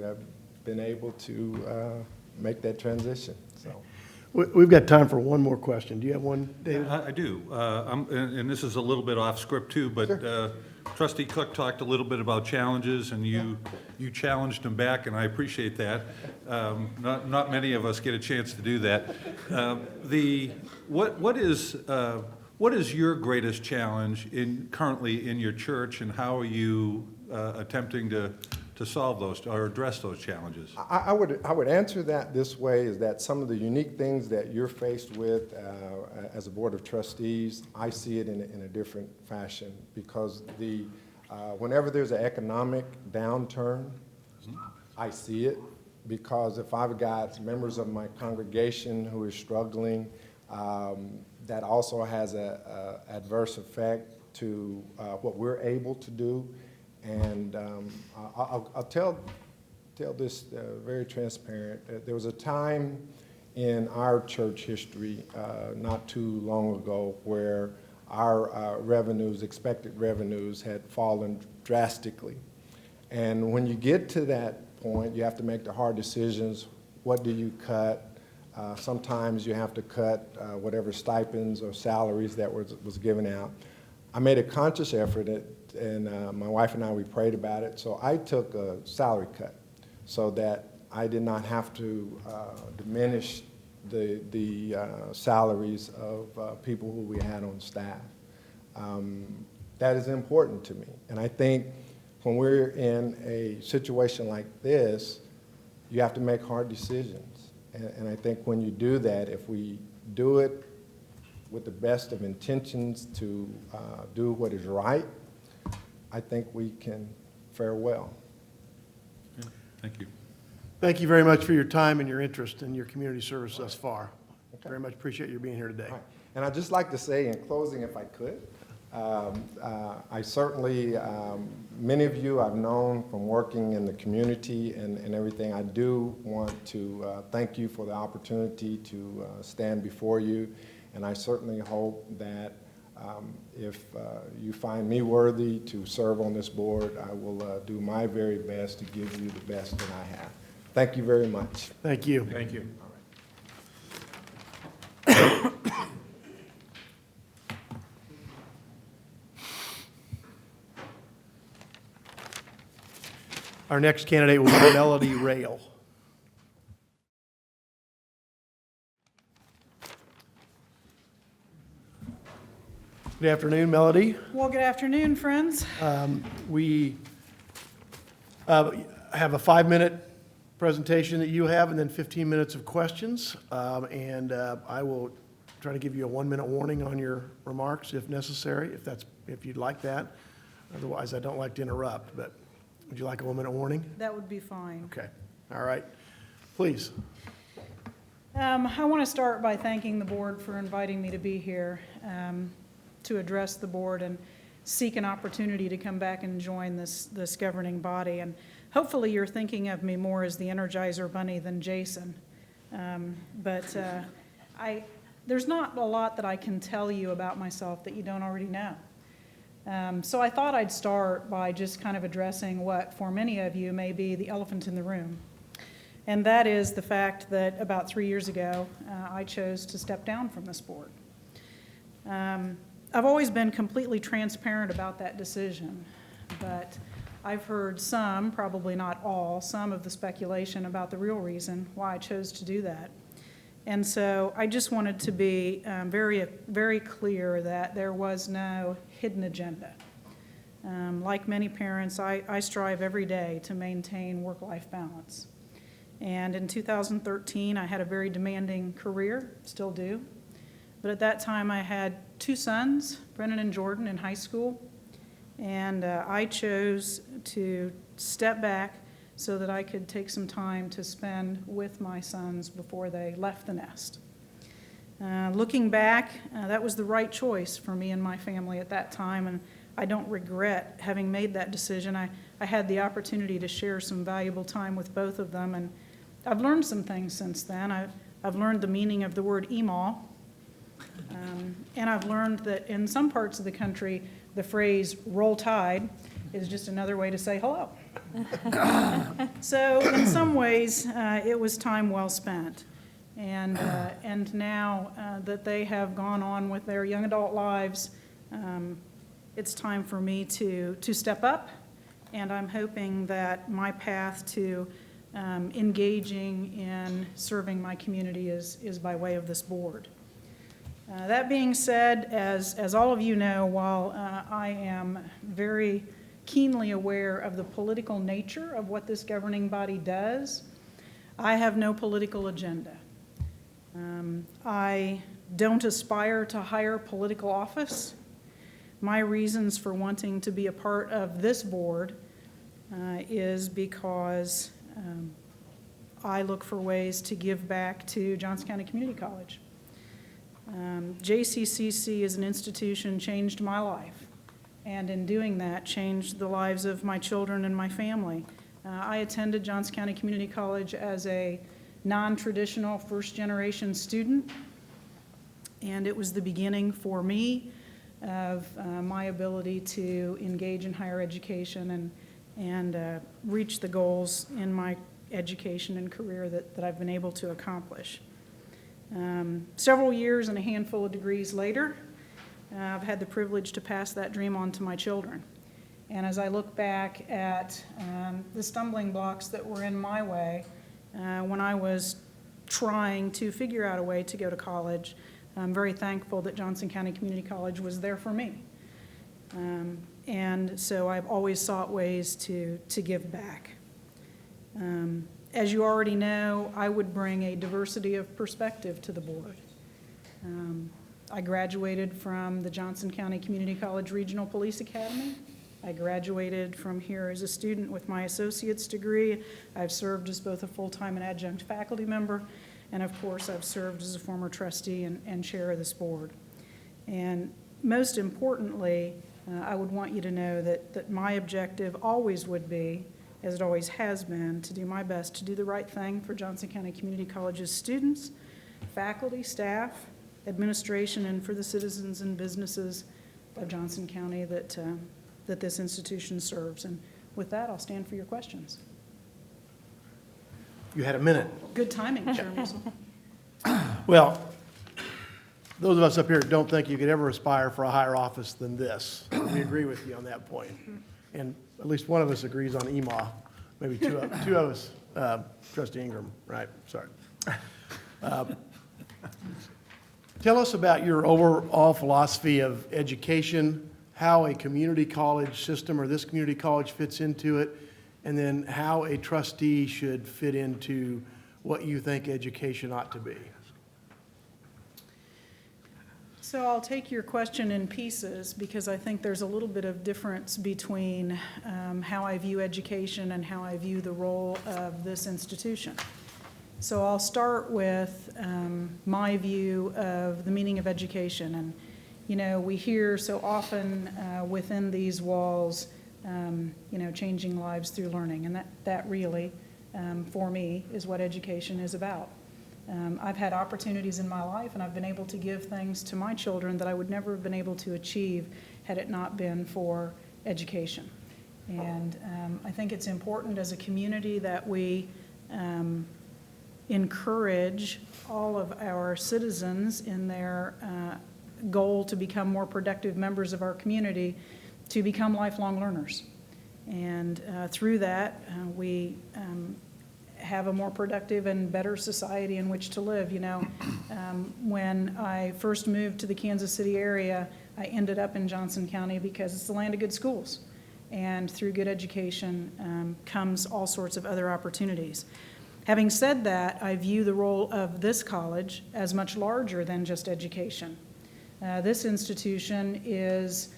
have been able to make that transition. So. We've got time for one more question. Do you have one, David? I do. And this is a little bit off script too, but Sure. Trustee Cook talked a little bit about challenges, and you challenged him back, and I appreciate that. Not many of us get a chance to do that. What is your greatest challenge currently in your church, and how are you attempting to solve those or address those challenges? I would answer that this way, is that some of the unique things that you're faced with as a board of trustees, I see it in a different fashion, because whenever there's an economic downturn, I see it, because if I've got members of my congregation who is struggling, that also has an adverse effect to what we're able to do. And I'll tell this very transparent. There was a time in our church history not too long ago where our revenues, expected revenues, had fallen drastically. And when you get to that point, you have to make the hard decisions. What do you cut? Sometimes you have to cut whatever stipends or salaries that was given out. I made a conscious effort, and my wife and I, we prayed about it. So I took a salary cut so that I did not have to diminish the salaries of people who we had on staff. That is important to me. And I think when we're in a situation like this, you have to make hard decisions. And I think when you do that, if we do it with the best of intentions to do what is right, I think we can fare well. Thank you. Thank you very much for your time and your interest in your community service thus far. Very much appreciate you being here today. All right. And I'd just like to say in closing, if I could, I certainly, many of you I've known from working in the community and everything. I do want to thank you for the opportunity to stand before you, and I certainly hope that if you find me worthy to serve on this board, I will do my very best to give you the best that I have. Thank you very much. Thank you. Thank you. Our next candidate will be Melody Rail. Good afternoon, Melody. Well, good afternoon, friends. We have a 5-minute presentation that you have and then 15 minutes of questions. I will try to give you a 1-minute warning on your remarks if necessary, if you'd like that. Otherwise, I don't like to interrupt, but would you like a 1-minute warning? That would be fine. Okay, all right. Please. I want to start by thanking the board for inviting me to be here to address the board and seek an opportunity to come back and join this governing body. And hopefully you're thinking of me more as the Energizer Bunny than Jason. There's not a lot that I can tell you about myself that you don't already know. So I thought I'd start by just kind of addressing what, for many of you, may be the elephant in the room. And that is the fact that about 3 years ago, I chose to step down from this board. I've always been completely transparent about that decision, but I've heard some, probably not all, some of the speculation about the real reason why I chose to do that. And so I just wanted to be very, very clear that there was no hidden agenda. Like many parents, I strive every day to maintain work-life balance. And in 2013, I had a very demanding career, still do. But at that time, I had 2 sons, Brennan and Jordan, in high school. And I chose to step back so that I could take some time to spend with my sons before they left the nest. Looking back, that was the right choice for me and my family at that time, and I don't regret having made that decision. I had the opportunity to share some valuable time with both of them, and I've learned some things since then. I've learned the meaning of the word emaw, and I've learned that in some parts of the country, the phrase roll tide is just another way to say hello. So in some ways, it was time well spent. And now that they have gone on with their young adult lives, it's time for me to step up. And I'm hoping that my path to engaging in serving my community is by way of this board. That being said, as all of you know, while I am very keenly aware of the political nature of what this governing body does, I have no political agenda. I don't aspire to higher political office. My reasons for wanting to be a part of this board is because I look for ways to give back to Johnson County Community College. JCCC as an institution changed my life. and in doing that, changed the lives of my children and my family. I attended Johnson County Community College as a non-traditional first-generation student, and it was the beginning for me of my ability to engage in higher education and reach the goals in my education and career that I've been able to accomplish. Several years and a handful of degrees later, I've had the privilege to pass that dream on to my children. And as I look back at the stumbling blocks that were in my way when I was trying to figure out a way to go to college, I'm very thankful that Johnson County Community College was there for me. And so I've always sought ways to give back. As you already know, I would bring a diversity of perspective to the board. I graduated from the Johnson County Community College Regional Police Academy. I graduated from here as a student with my associate's degree. I've served as both a full-time and adjunct faculty member, and of course I've served as a former trustee and chair of this board. And most importantly, I would want you to know that my objective always would be, as it always has been, to do my best to do the right thing for Johnson County Community College's students, faculty, staff, administration, and for the citizens and businesses of Johnson County that this institution serves. And with that, I'll stand for your questions. You had a minute. Good timing, Chairman Russell. Well, those of us up here don't think you could ever aspire for a higher office than this. We agree with you on that point. And at least one of us agrees on EMA, maybe two of us, Trustee Ingram, right? Sorry. Tell us about your overall philosophy of education, how a community college system or this community college fits into it, and then how a trustee should fit into what you think education ought to be. So I'll take your question in pieces because I think there's a little bit of difference between how I view education and how I view the role of this institution. So I'll start with my view of the meaning of education. And, you know, we hear so often within these walls, changing lives through learning. And that really, for me, is what education is about. I've had opportunities in my life, and I've been able to give things to my children that I would never have been able to achieve had it not been for education. And I think it's important as a community that we encourage all of our citizens in their goal to become more productive members of our community to become lifelong learners. And through that, we have a more productive and better society in which to live. You know, when I first moved to the Kansas City area, I ended up in Johnson County because it's the land of good schools. And through good education comes all sorts of other opportunities. Having said that, I view the role of this college as much larger than just education. This institution is,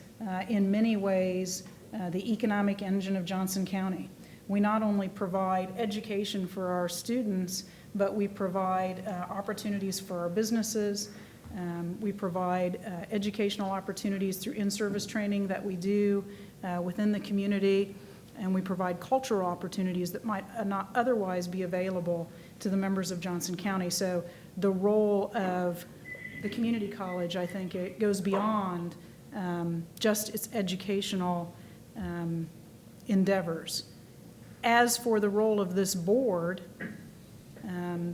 in many ways, the economic engine of Johnson County. We not only provide education for our students, but we provide opportunities for our businesses. We provide educational opportunities through in-service training that we do within the community, and we provide cultural opportunities that might not otherwise be available to the members of Johnson County. So the role of the community college, I think it goes beyond just its educational endeavors. As for the role of this board,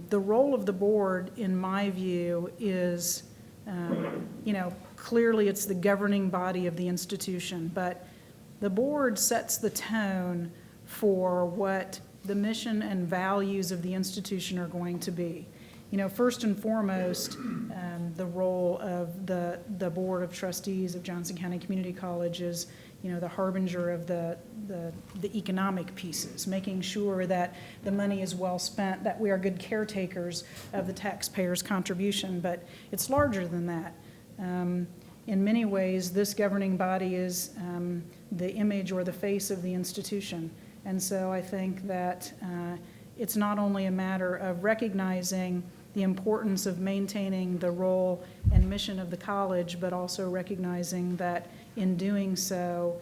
the role of the board, in my view, is, clearly it's the governing body of the institution, but the board sets the tone for what the mission and values of the institution are going to be. You know, first and foremost, the role of the Board of Trustees of Johnson County Community College is, the harbinger of the economic pieces, making sure that the money is well spent, that we are good caretakers of the taxpayers' contribution, but it's larger than that. In many ways, this governing body is the image or the face of the institution. And so I think that it's not only a matter of recognizing the importance of maintaining the role and mission of the college, but also recognizing that in doing so,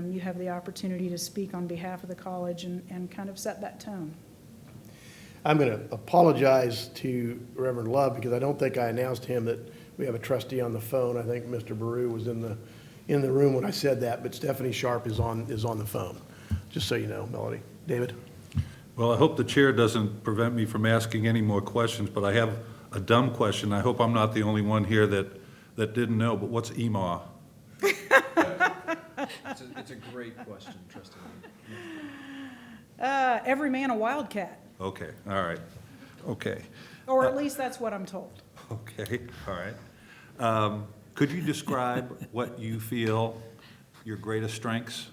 you have the opportunity to speak on behalf of the college and kind of set that tone. I'm going to apologize to Reverend Love because I don't think I announced him that we have a trustee on the phone. I think Mr. Baru was in the room when I said that, but Stephanie Sharp is on the phone, just so you know, Melody. David? Well, I hope the chair doesn't prevent me from asking any more questions, but I have a dumb question. I hope I'm not the only one here that didn't know, but what's EMAW? It's a great question, trustee. Every man a wildcat, Okay, all right, okay, or at least that's what I'm told. okay, all right. Could you describe what you feel your greatest strengths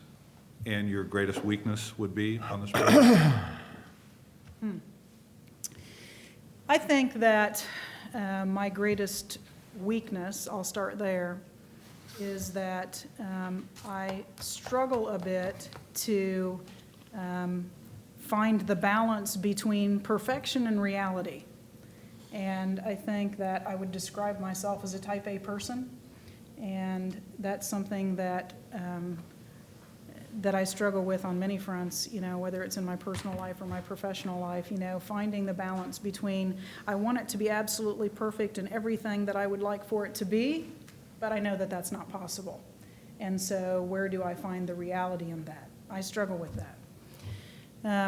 and your greatest weakness would be on this board? I think that my greatest weakness, I'll start there, is that I struggle a bit to find the balance between perfection and reality. And I think that I would describe myself as a type A person, and that's something that that I struggle with on many fronts, you know, whether it's in my personal life or my professional life, you know, finding the balance between I want it to be absolutely perfect in everything that I would like for it to be, but I know that that's not possible. And so where do I find the reality in that? I struggle with that.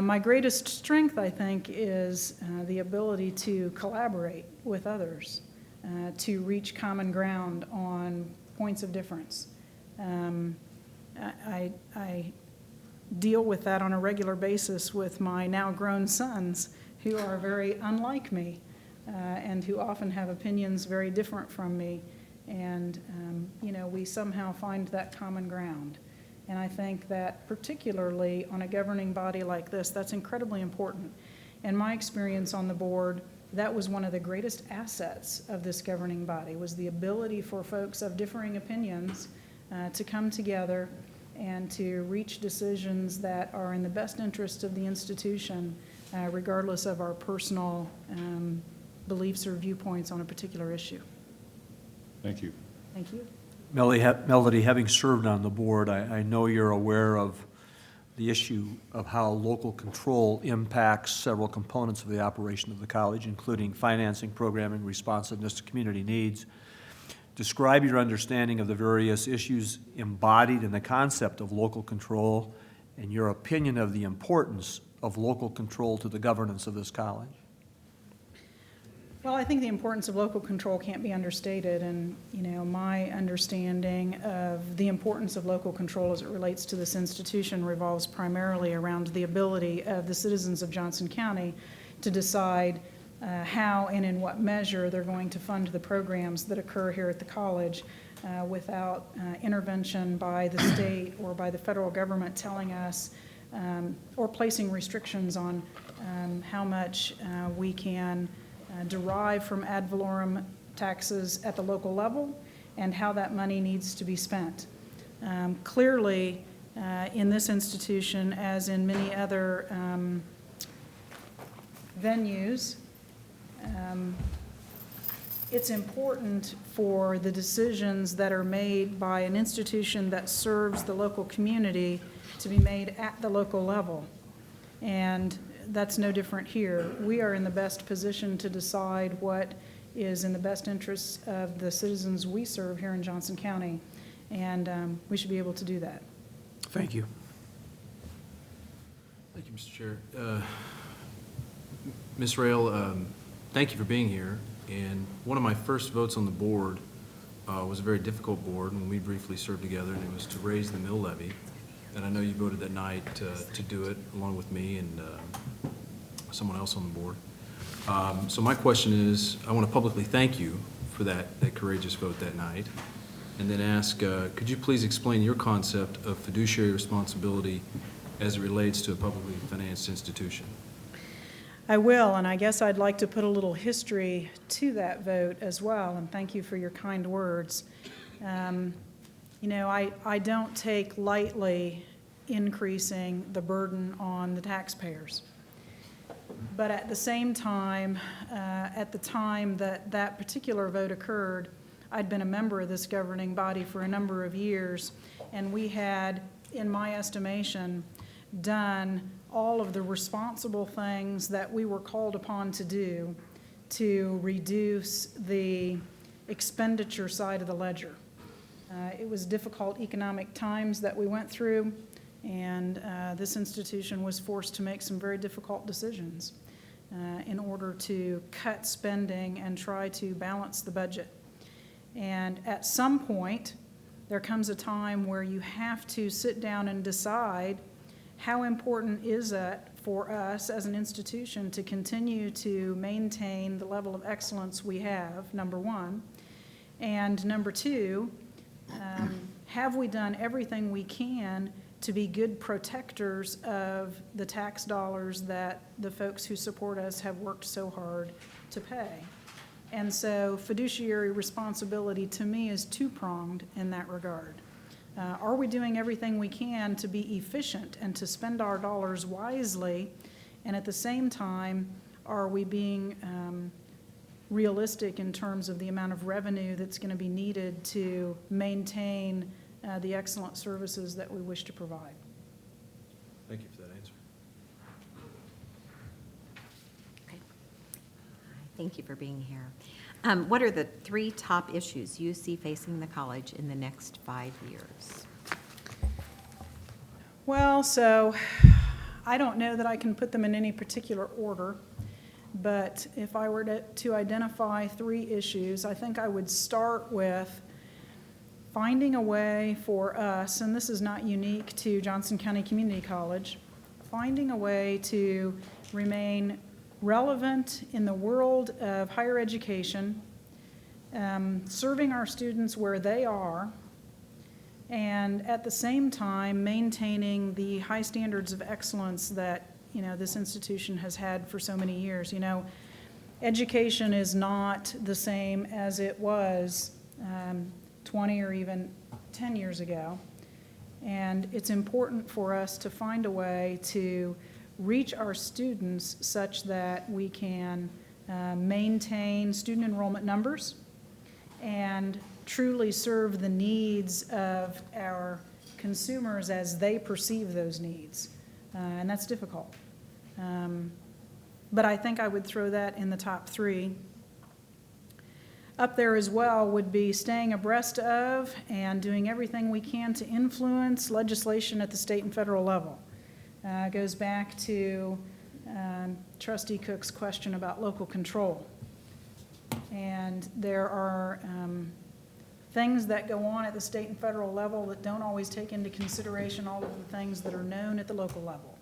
My greatest strength, I think, is the ability to collaborate with others, to reach common ground on points of difference. I deal with that on a regular basis with my now grown sons, who are very unlike me and who often have opinions very different from me. And, you know, we somehow find that common ground. And I think that particularly on a governing body like this, that's incredibly important. In my experience on the board, that was one of the greatest assets of this governing body, was the ability for folks of differing opinions to come together and to reach decisions that are in the best interest of the institution, regardless of our personal beliefs or viewpoints on a particular issue. Thank you. Thank you. Melody, having served on the board, I know you're aware of the issue of how local control impacts several components of the operation of the college, including financing, programming, responsiveness to community needs. Describe your understanding of the various issues embodied in the concept of local control and your opinion of the importance of local control to the governance of this college. Well, I think the importance of local control can't be understated, and, you know, my understanding of the importance of local control as it relates to this institution revolves primarily around the ability of the citizens of Johnson County to decide how and in what measure they're going to fund the programs that occur here at the college without intervention by the state or by the federal government telling us or placing restrictions on how much we can derive from ad valorem taxes at the local level and how that money needs to be spent. Clearly, in this institution, as in many other venues, it's important for the decisions that are made by an institution that serves the local community to be made at the local level. And that's no different here. We are in the best position to decide what is in the best interests of the citizens we serve here in Johnson County, and we should be able to do that. Thank you. Thank you, Mr. Chair. Ms. Rail, thank you for being here. And one of my first votes on the board was a very difficult board when we briefly served together, and it was to raise the mill levy. And I know you voted that night to do it along with me and someone else on the board. So my question is, I want to publicly thank you for that courageous vote that night, and then ask, could you please explain your concept of fiduciary responsibility as it relates to a publicly financed institution? I will, and I guess I'd like to put a little history to that vote as well, and thank you for your kind words. You know, I don't take lightly increasing the burden on the taxpayers. But at the same time, at the time that that particular vote occurred, I'd been a member of this governing body for a number of years, and we had, in my estimation, done all of the responsible things that we were called upon to do to reduce the expenditure side of the ledger. It was difficult economic times that we went through, and this institution was forced to make some very difficult decisions in order to cut spending and try to balance the budget. And at some point, there comes a time where you have to sit down and decide how important is it for us as an institution to continue to maintain the level of excellence we have, number one. And number two, have we done everything we can to be good protectors of the tax dollars that the folks who support us have worked so hard to pay? And so fiduciary responsibility to me is two-pronged in that regard. Are we doing everything we can to be efficient and to spend our dollars wisely? And at the same time, are we being realistic in terms of the amount of revenue that's going to be needed to maintain the excellent services that we wish to provide? Thank you for that answer. Okay. Thank you for being here. What are the 3 top issues you see facing the college in the next 5 years? Well, so I don't know that I can put them in any particular order, but if I were to identify 3 issues, I think I would start with finding a way for us, and this is not unique to Johnson County Community College, finding a way to remain relevant in the world of higher education, serving our students where they are, and at the same time maintaining the high standards of excellence that this institution has had for so many years. Education is not the same as it was 20 or even 10 years ago, and it's important for us to find a way to reach our students such that we can maintain student enrollment numbers and truly serve the needs of our consumers as they perceive those needs. And that's difficult. But I think I would throw that in the top 3. Up there as well would be staying abreast of and doing everything we can to influence legislation at the state and federal level. Goes back to Trustee Cook's question about local control. And there are things that go on at the state and federal level that don't always take into consideration all of the things that are known at the local level.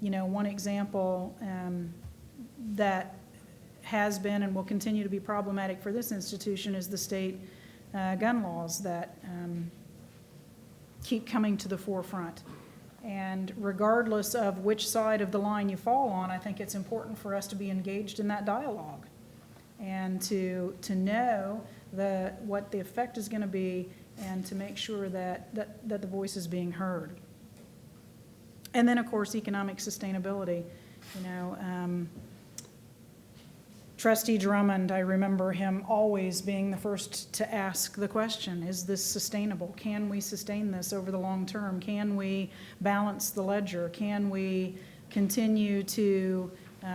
One example that has been and will continue to be problematic for this institution is the state gun laws that keep coming to the forefront. And regardless of which side of the line you fall on, I think it's important for us to be engaged in that dialogue and to know what the effect is going to be and to make sure that the voice is being heard. And then, of course, economic sustainability. Trustee Drummond, I remember him always being the first to ask the question, is this sustainable? Can we sustain this over the long term? Can we balance the ledger? Can we continue to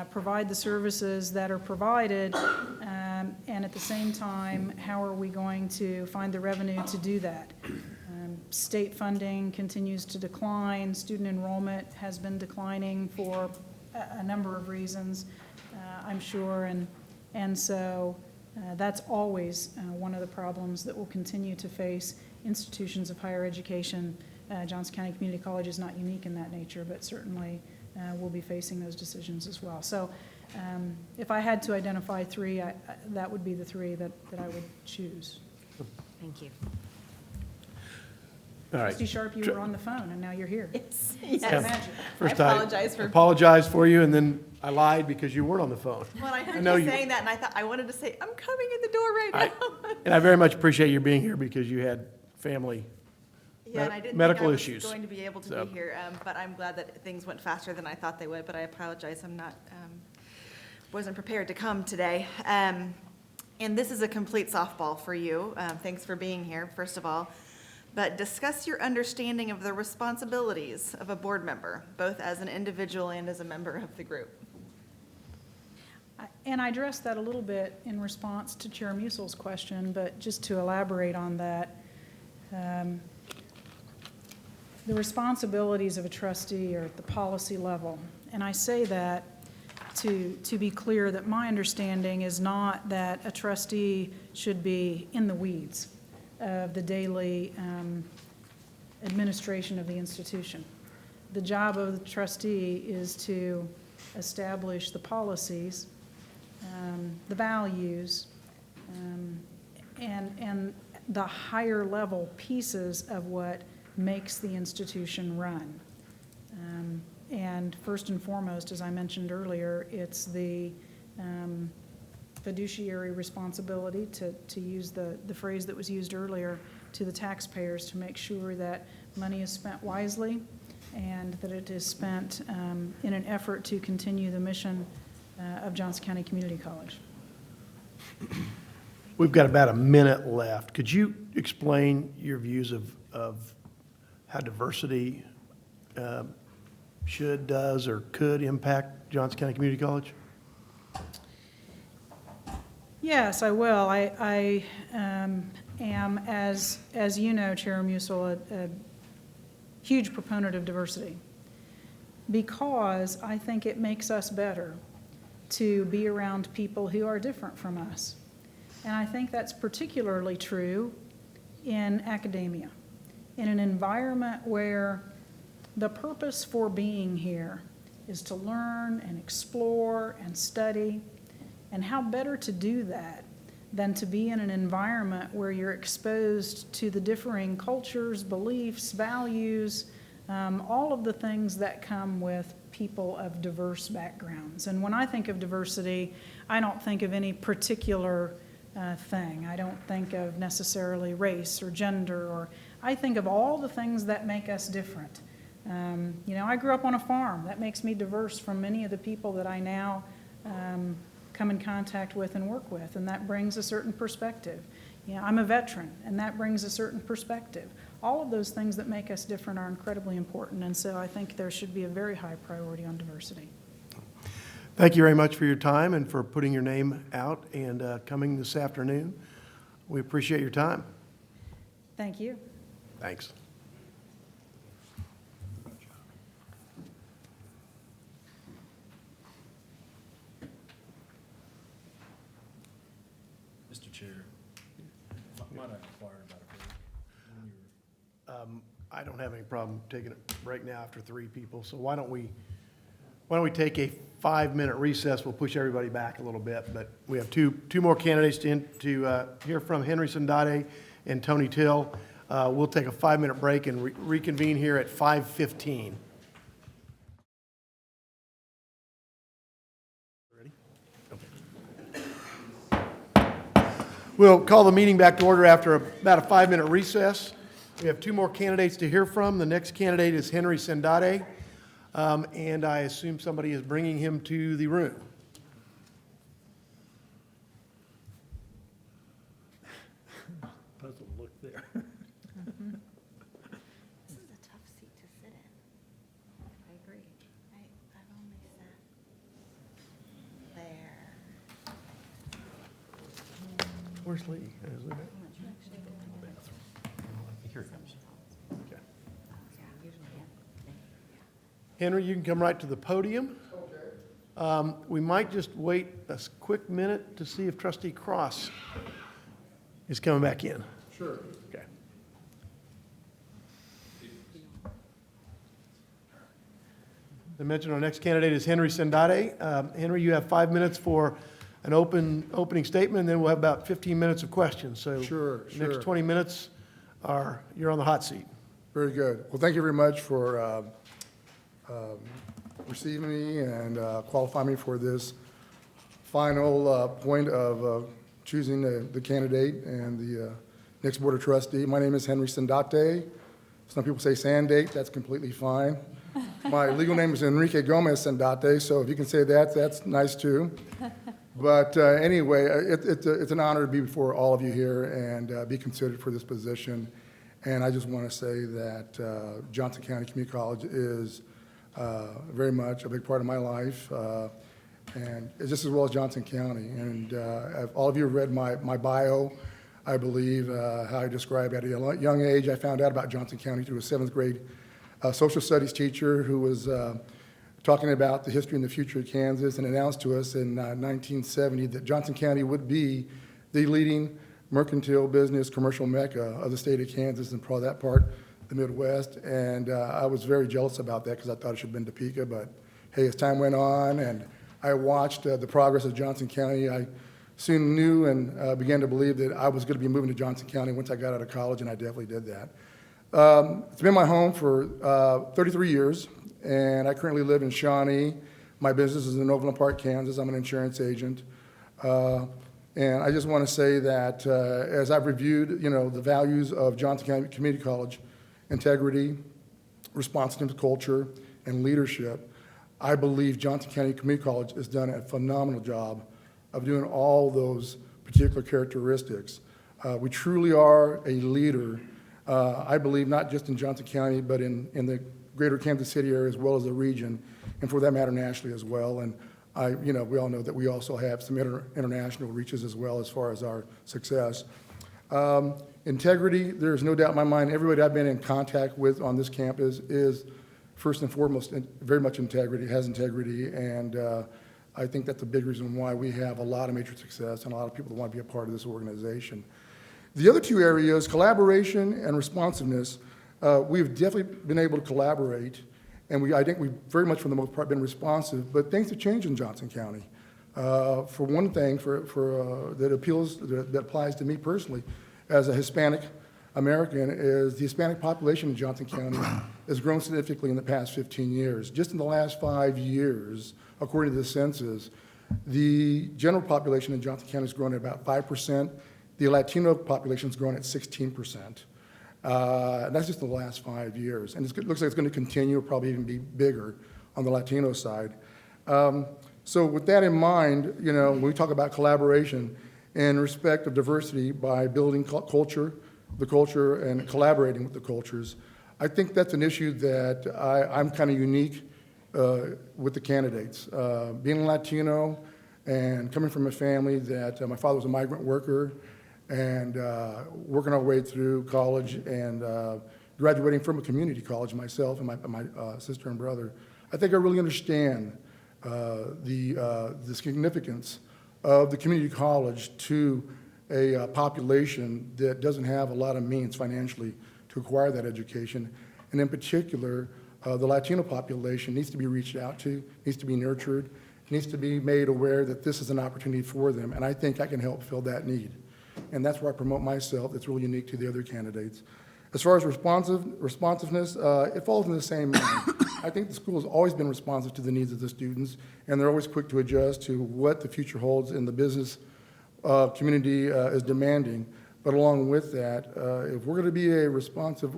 provide the services that are provided? And at the same time, how are we going to find the revenue to do that? State funding continues to decline. Student enrollment has been declining for a number of reasons, I'm sure, and so that's always one of the problems that will continue to face institutions of higher education. Johnson County Community College is not unique in that nature, but certainly we'll be facing those decisions as well. So if I had to identify 3, that would be the 3 that I would choose. Thank you. All right. Trustee Sharp, you were on the phone, and now you're here. Yes, Can't yes. imagine. First I apologize for- apologize for you, and then I lied because you weren't on the phone. Well, I heard know you you- saying that, and I thought, I wanted to say, I'm coming in the door right now. And I very much appreciate you being here because you had family Yeah, and I didn't think medical I was issues. going to be able to So- be here, but I'm glad that things went faster than I thought they would, but I apologize, I'm not, wasn't prepared to come today. And this is a complete softball for you. Thanks for being here, first of all. But discuss your understanding of the responsibilities of a board member, both as an individual and as a member of the group. And I addressed that a little bit in response to Chair Musil's question, but just to elaborate on that, the responsibilities of a trustee are at the policy level. And I say that to be clear that my understanding is not that a trustee should be in the weeds of the daily administration of the institution. The job of the trustee is to establish the policies, the values, and the higher level pieces of what makes the institution run. And first and foremost, as I mentioned earlier, it's the fiduciary responsibility, to use the phrase that was used earlier, to the taxpayers to make sure that money is spent wisely and that it is spent in an effort to continue the mission of Johnson County Community College. We've got about a minute left. Could you explain your views of how diversity should, does, or could impact Johnson County Community College? Yes, I will. I am, as you know, Chair Musil, a huge proponent of diversity, because I think it makes us better to be around people who are different from us. And I think that's particularly true in academia, in an environment where the purpose for being here is to learn and explore and study. And how better to do that than to be in an environment where you're exposed to the differing cultures, beliefs, values, all of the things that come with people of diverse backgrounds. And when I think of diversity, I don't think of any particular thing. I don't think of necessarily race or gender, or I think of all the things that make us different. I grew up on a farm. That makes me diverse from many of the people that I now come in contact with and work with, and that brings a certain perspective. I'm a veteran, and that brings a certain perspective. All of those things that make us different are incredibly important, and so I think there should be a very high priority on diversity. Thank you very much for your time and for putting your name out and coming this afternoon. We appreciate your time. Thank you. Thanks. Mr. Chair, might I inquire about a break? I don't have any problem taking a break now after 3 people, so why don't we take a 5-minute recess? We'll push everybody back a little bit, but we have two more candidates to hear from, Henry Sandate and Tony Till. We'll take a 5-minute break and reconvene here at 5:15. Ready? Okay. We'll call the meeting back to order after about a 5-minute recess. We have 2 more candidates to hear from. The next candidate is Henry Sandate, and I assume somebody is bringing him to the room. Puzzled look there. This is a tough seat to sit in. I agree. I've only sat there. Where's Lee? Is Lee back? Here it comes. Okay. Henry, you can come right to the podium. We might just wait a quick minute to see if Trustee Cross is coming back in. Sure. Okay. I mentioned our next candidate is Henry Sandate. Henry, you have 5 minutes for an opening statement, and then we'll have about 15 minutes of questions. So Sure, the next sure. 20 minutes you're on the hot seat. Very good. Well, thank you very much for receiving me and qualifying me for this final point of choosing the candidate and the next Board of Trustee. My name is Henry Sandate. Some people say Sandate, that's completely fine. My legal name is Enrique Gomez Sandate, so if you can say that, that's nice too. But anyway, it's an honor to be before all of you here and be considered for this position. And I just want to say that Johnson County Community College is very much a big part of my life, and it's just as well as Johnson County. And all of you have read my bio, I believe, how I describe at a young age. I found out about Johnson County through a 7th grade social studies teacher who was talking about the history and the future of Kansas, and announced to us in 1970 that Johnson County would be the leading mercantile business commercial mecca of the state of Kansas and probably that part, the Midwest. And I was very jealous about that because I thought it should have been Topeka. But hey, as time went on and I watched the progress of Johnson County, I soon knew and began to believe that I was going to be moving to Johnson County once I got out of college, and I definitely did that. It's been my home for 33 years, and I currently live in Shawnee. My business is in Overland Park, Kansas. I'm an insurance agent. And I just want to say that as I've reviewed, the values of Johnson County Community College, integrity, responsiveness, culture, and leadership, I believe Johnson County Community College has done a phenomenal job of doing all those particular characteristics. We truly are a leader, I believe, not just in Johnson County, but in the greater Kansas City area as well as the region, and for that matter, nationally as well. And we all know that we also have some international reaches as well as far as our success. Integrity, there's no doubt in my mind, everybody I've been in contact with on this campus is first and foremost very much integrity, has integrity, and I think that's a big reason why we have a lot of major success and a lot of people that want to be a part of this organization. The other two areas, collaboration and responsiveness, we've definitely been able to collaborate, and I think we've very much for the most part been responsive, but things have changed in Johnson County. For one thing, that applies to me personally as a Hispanic American, is the Hispanic population in Johnson County has grown significantly in the past 15 years. Just in the last 5 years, according to the census, the general population in Johnson County has grown at about 5%. The Latino population has grown at 16%. And that's just in the last 5 years. And it looks like it's going to continue, probably even be bigger on the Latino side. So with that in mind, when we talk about collaboration in respect of diversity by building the culture and collaborating with the cultures, I think that's an issue that I'm kind of unique with the candidates. Being Latino and coming from a family that my father was a migrant worker, and working our way through college and graduating from a community college myself and my sister and brother, I think I really understand the significance of the community college to a population that doesn't have a lot of means financially to acquire that education. And in particular, the Latino population needs to be reached out to, needs to be nurtured, needs to be made aware that this is an opportunity for them, and I think I can help fill that need. And that's where I promote myself. That's really unique to the other candidates. As far as responsiveness, it falls in the same line. I think the school has always been responsive to the needs of the students, and they're always quick to adjust to what the future holds and the business community is demanding. But along with that, if we're going to be a responsive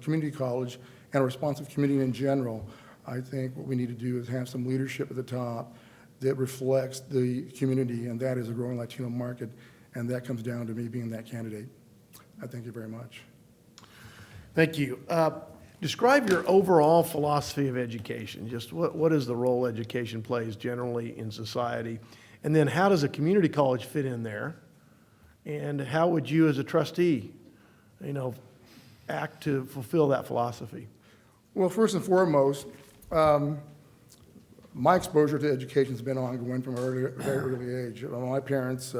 community college and a responsive community in general, I think what we need to do is have some leadership at the top that reflects the community, and that is a growing Latino market, and that comes down to me being that candidate. I thank you very much. Thank you. Describe your overall philosophy of education. Just what is the role education plays generally in society? And then how does a community college fit in there? And how would you as a trustee, act to fulfill that philosophy? Well, first and foremost, my exposure to education has been ongoing from a very early age. My parents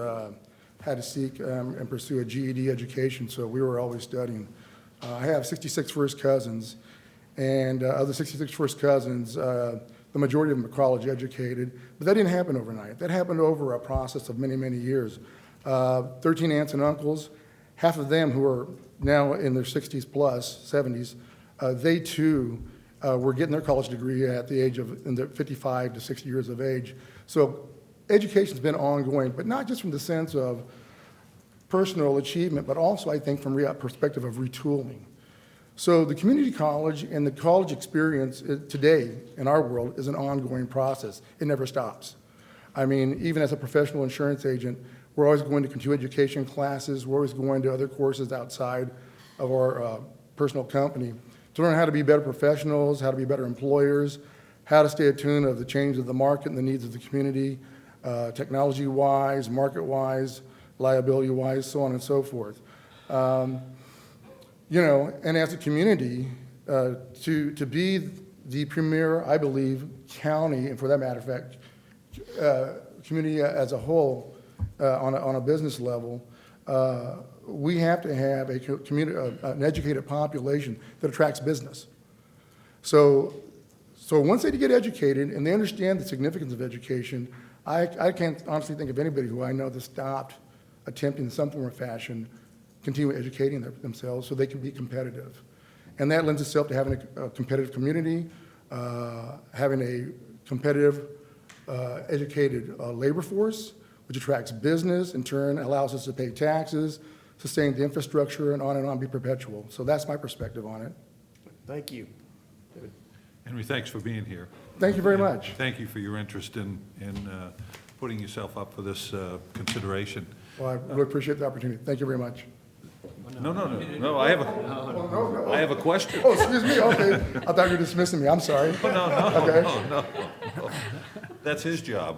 had to seek and pursue a GED education, so we were always studying. I have 66 first cousins, and of the 66 first cousins, the majority of them are college educated, but that didn't happen overnight. That happened over a process of many, many years. 13 aunts and uncles, half of them who are now in their 60s plus, 70s, they too were getting their college degree at the age of in their 55 to 60 years of age. So education's been ongoing, but not just from the sense of personal achievement, but also I think from a perspective of retooling. So the community college and the college experience today in our world is an ongoing process. It never stops. I mean, even as a professional insurance agent, we're always going to continuing education classes, we're always going to other courses outside of our personal company to learn how to be better professionals, how to be better employers, how to stay attuned of the change of the market and the needs of the community, technology-wise, market-wise, liability-wise, so on and so forth. You know, and as a community, to be the premier, I believe, county, and for that matter of fact, community as a whole, on a business level, we have to have a community, an educated population that attracts business. So once they get educated and they understand the significance of education, I can't honestly think of anybody who I know that stopped attempting in some form or fashion continue educating themselves so they can be competitive. And that lends itself to having a competitive community, having a competitive, educated labor force, which attracts business, in turn allows us to pay taxes, sustain the infrastructure, and on, be perpetual. So that's my perspective on it. Thank you. Henry, thanks for being here. Thank you very much. Thank you for your interest in putting yourself up for this consideration. Well, I really appreciate the opportunity. Thank you very much. No, I have a question. Oh, excuse me, okay. I thought you were dismissing me, I'm sorry. Okay. No. That's his job.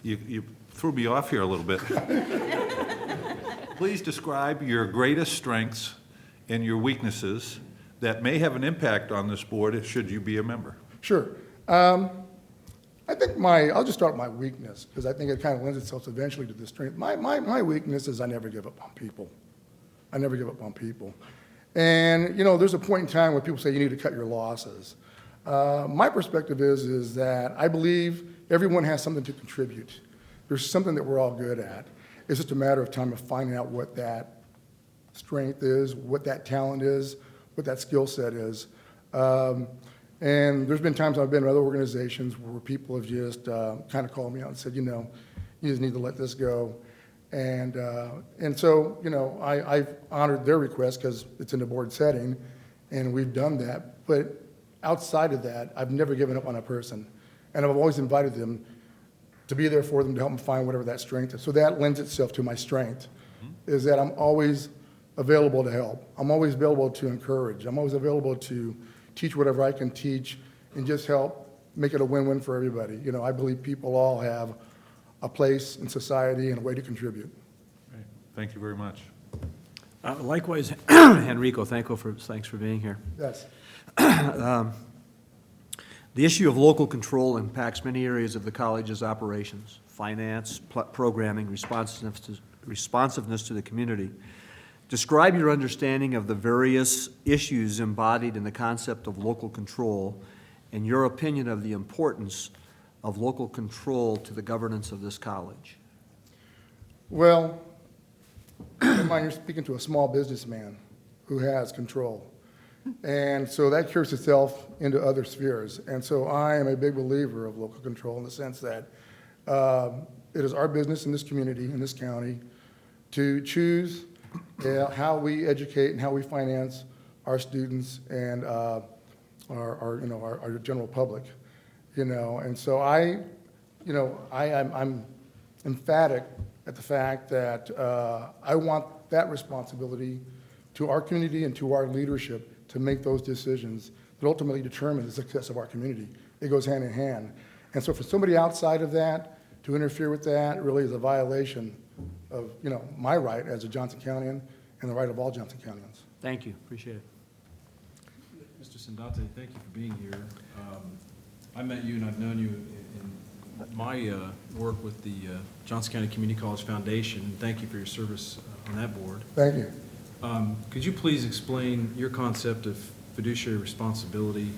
You threw me off here a little bit. Please describe your greatest strengths and your weaknesses that may have an impact on this board should you be a member. Sure. I think I'll just start with my weakness, because I think it kind of lends itself eventually to the strength. My weakness is I never give up on people. I never give up on people. And, you know, there's a point in time where people say you need to cut your losses. My perspective is that I believe everyone has something to contribute. There's something that we're all good at. It's just a matter of time of finding out what that strength is, what that talent is, what that skill set is. And there's been times I've been in other organizations where people have just kind of called me out and said, you know, you just need to let this go. And so, you know, I've honored their request because it's in a board setting, and we've done that. But outside of that, I've never given up on a person. And I've always invited them to be there for them, to help them find whatever that strength is. So that lends itself to my strength, is that I'm always available to help. I'm always available to encourage. I'm always available to teach whatever I can teach and just help make it a win-win for everybody. You know, I believe people all have a place in society and a way to contribute. Great. Thank you very much. Likewise, Henrico, thanks for being here. Yes. The issue of local control impacts many areas of the college's operations: finance, programming, responsiveness to the community. Describe your understanding of the various issues embodied in the concept of local control and your opinion of the importance of local control to the governance of this college. Well, keep in mind you're speaking to a small businessman who has control. And so that carries itself into other spheres. And so I am a big believer of local control in the sense that it is our business in this community, in this county, to choose how we educate and how we finance our students and our general public, you know. And so I'm emphatic at the fact that I want that responsibility to our community and to our leadership to make those decisions that ultimately determine the success of our community. It goes hand in hand. And so for somebody outside of that to interfere with that really is a violation of, you know, my right as a Johnson Countyan and the right of all Johnson Countryans. Thank you, appreciate it. Mr. Sandate, thank you for being here. I met you and I've known you in my work with the Johnson County Community College Foundation. Thank you for your service on that board. Thank you. Could you please explain your concept of fiduciary responsibility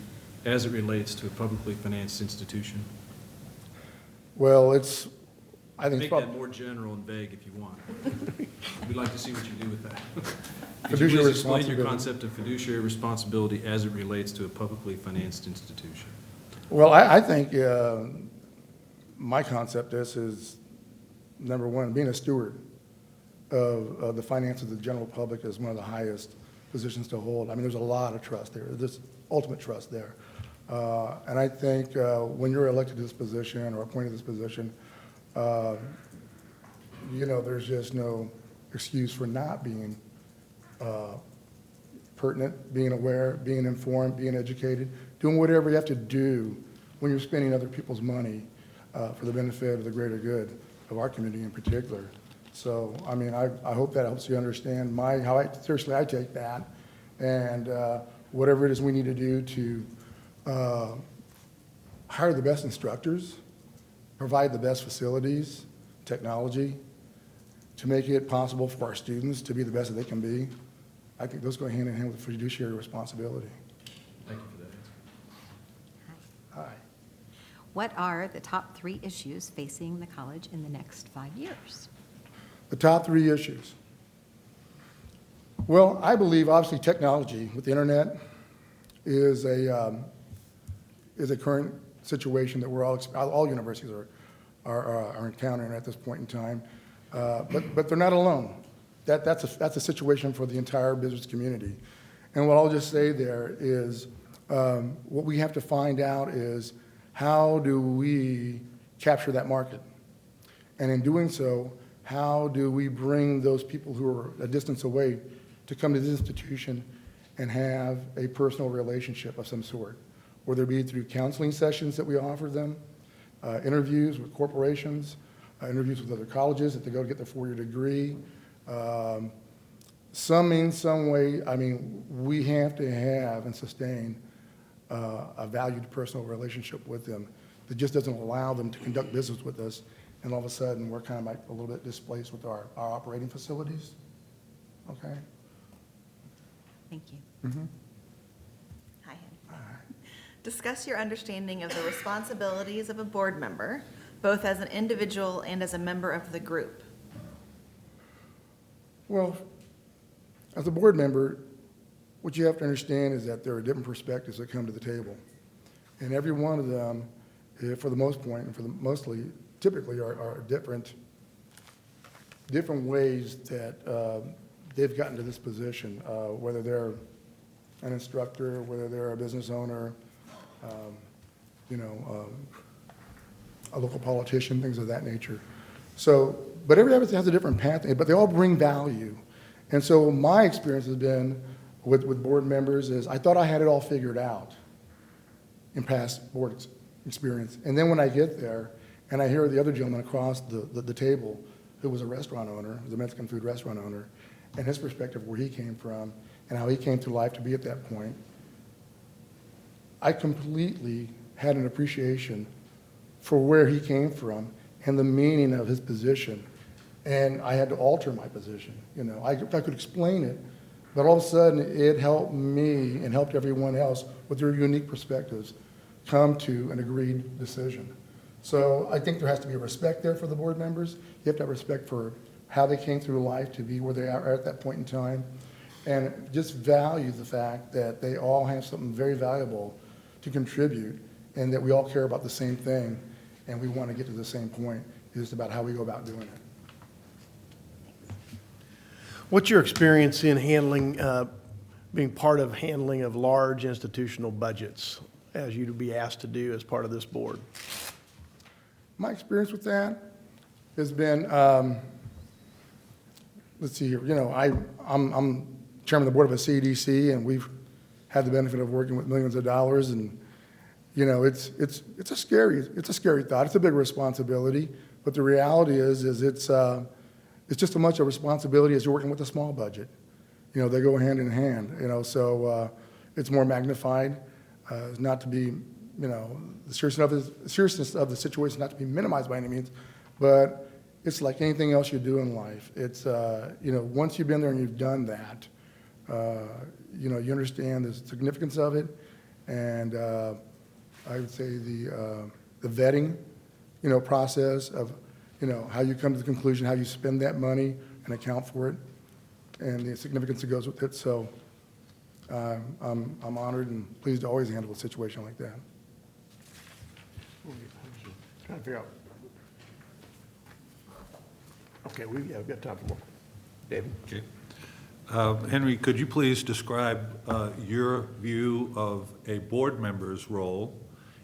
as it relates to a publicly financed institution? Well, I think it's Make probably that more general and vague if you want. We'd like to see what you do with that. Could you Fiduciary please explain your responsibility. concept of fiduciary responsibility as it relates to a publicly financed institution? Well, I think my concept is, number one, being a steward of the finances of the general public is one of the highest positions to hold. I mean, there's a lot of trust there, there's ultimate trust there. And I think when you're elected to this position or appointed to this position, there's just no excuse for not being pertinent, being aware, being informed, being educated, doing whatever you have to do when you're spending other people's money for the benefit of the greater good of our community in particular. So, I mean, I hope that helps you understand how seriously I take that, and whatever it is we need to do to hire the best instructors, provide the best facilities, technology, to make it possible for our students to be the best that they can be. I think those go hand in hand with fiduciary responsibility. Thank you for that answer. Hi. What are the top 3 issues facing the college in the next 5 years? The top 3 issues. Well, I believe obviously technology with the internet is a current situation that we're all universities are encountering at this point in time. But they're not alone. That's a situation for the entire business community. And what I'll just say there is what we have to find out is how do we capture that market? And in doing so, how do we bring those people who are a distance away to come to this institution and have a personal relationship of some sort, whether it be through counseling sessions that we offer them, interviews with corporations, interviews with other colleges if they go to get their 4-year degree. Some way, I mean, we have to have and sustain a valued personal relationship with them that just doesn't allow them to conduct business with us, and all of a sudden, we're kind of like a little bit displaced with our operating facilities. Okay? Thank you. Hi. Discuss your understanding of the responsibilities of a board member, both as an individual and as a member of the group. Well, as a board member, what you have to understand is that there are different perspectives that come to the table. And every one of them, for the most part, and mostly, typically are different ways that they've gotten to this position, whether they're an instructor, whether they're a business owner, a local politician, things of that nature. So, but everybody has a different path, but they all bring value. And so my experience has been with board members is I thought I had it all figured out in past board experience. And then when I get there and I hear the other gentleman across the table who was a restaurant owner, was a Mexican food restaurant owner, and his perspective where he came from and how he came through life to be at that point, I completely had an appreciation for where he came from and the meaning of his position. And I had to alter my position. I could explain it, but all of a sudden it helped me and helped everyone else with their unique perspectives come to an agreed decision. So I think there has to be a respect there for the board members. You have to have respect for how they came through life to be where they are at that point in time, and just value the fact that they all have something very valuable to contribute and that we all care about the same thing and we want to get to the same point. It's just about how we go about doing it. What's your experience in handling, being part of handling of large institutional budgets, as you to be asked to do as part of this board? My experience with that has been, let's see here, I'm chairman of the board of a CDC, and we've had the benefit of working with millions of dollars, and it's a scary thought. It's a big responsibility, but the reality is it's just as much a responsibility as you're working with a small budget. They go hand in hand. So it's more magnified. Not to be, the seriousness of the situation not to be minimized by any means, but it's like anything else you do in life. It's once you've been there and you've done that, you understand the significance of it, and I would say the vetting, process of, how you come to the conclusion, how you spend that money and account for it, and the significance that goes with it. So I'm honored and pleased to always handle a situation like that. Trying to figure out. Okay, we've got time for more. David? Okay. Henry, could you please describe your view of a board member's role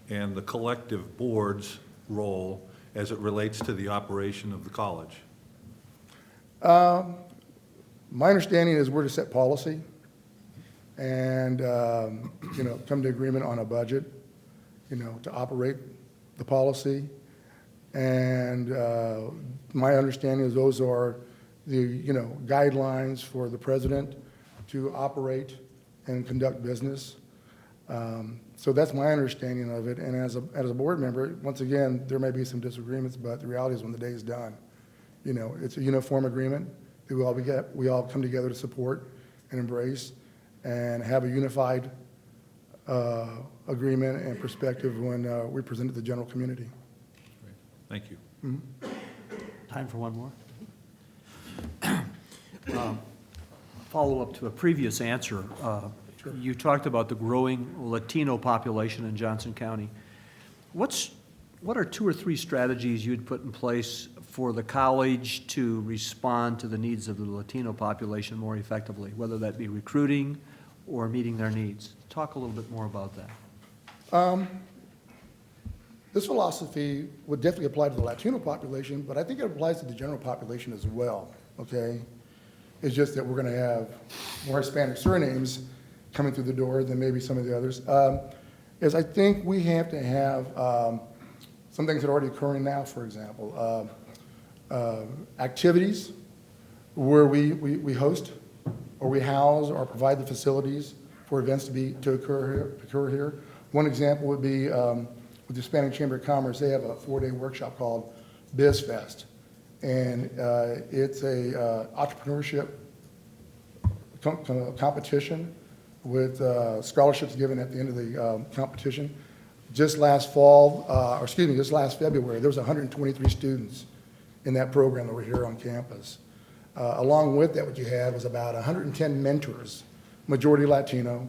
and the collective board's role as it relates to the operation of the college? My understanding is we're to set policy and, come to agreement on a budget, to operate the policy. And my understanding is those are the, guidelines for the president to operate and conduct business. So that's my understanding of it. And as a board member, once again, there may be some disagreements, but the reality is when the day is done, it's a uniform agreement that we all come together to support and embrace and have a unified agreement and perspective when we present to the general community. Thank you. Time for one more? Follow up to a previous answer. You talked about the growing Latino population in Johnson County. What are 2 or 3 strategies you'd put in place for the college to respond to the needs of the Latino population more effectively, whether that be recruiting or meeting their needs? Talk a little bit more about that. This philosophy would definitely apply to the Latino population, but I think it applies to the general population as well, okay? It's just that we're going to have more Hispanic surnames coming through the door than maybe some of the others. Is I think we have to have some things that are already occurring now, for example, activities where we host or we house or provide the facilities for events to occur here. One example would be with the Hispanic Chamber of Commerce. They have a 4-day workshop called BizFest, and it's a entrepreneurship competition with scholarships given at the end of the competition. Just last February, there was 123 students in that program that were here on campus. Along with that, what you have is about 110 mentors, majority Latino,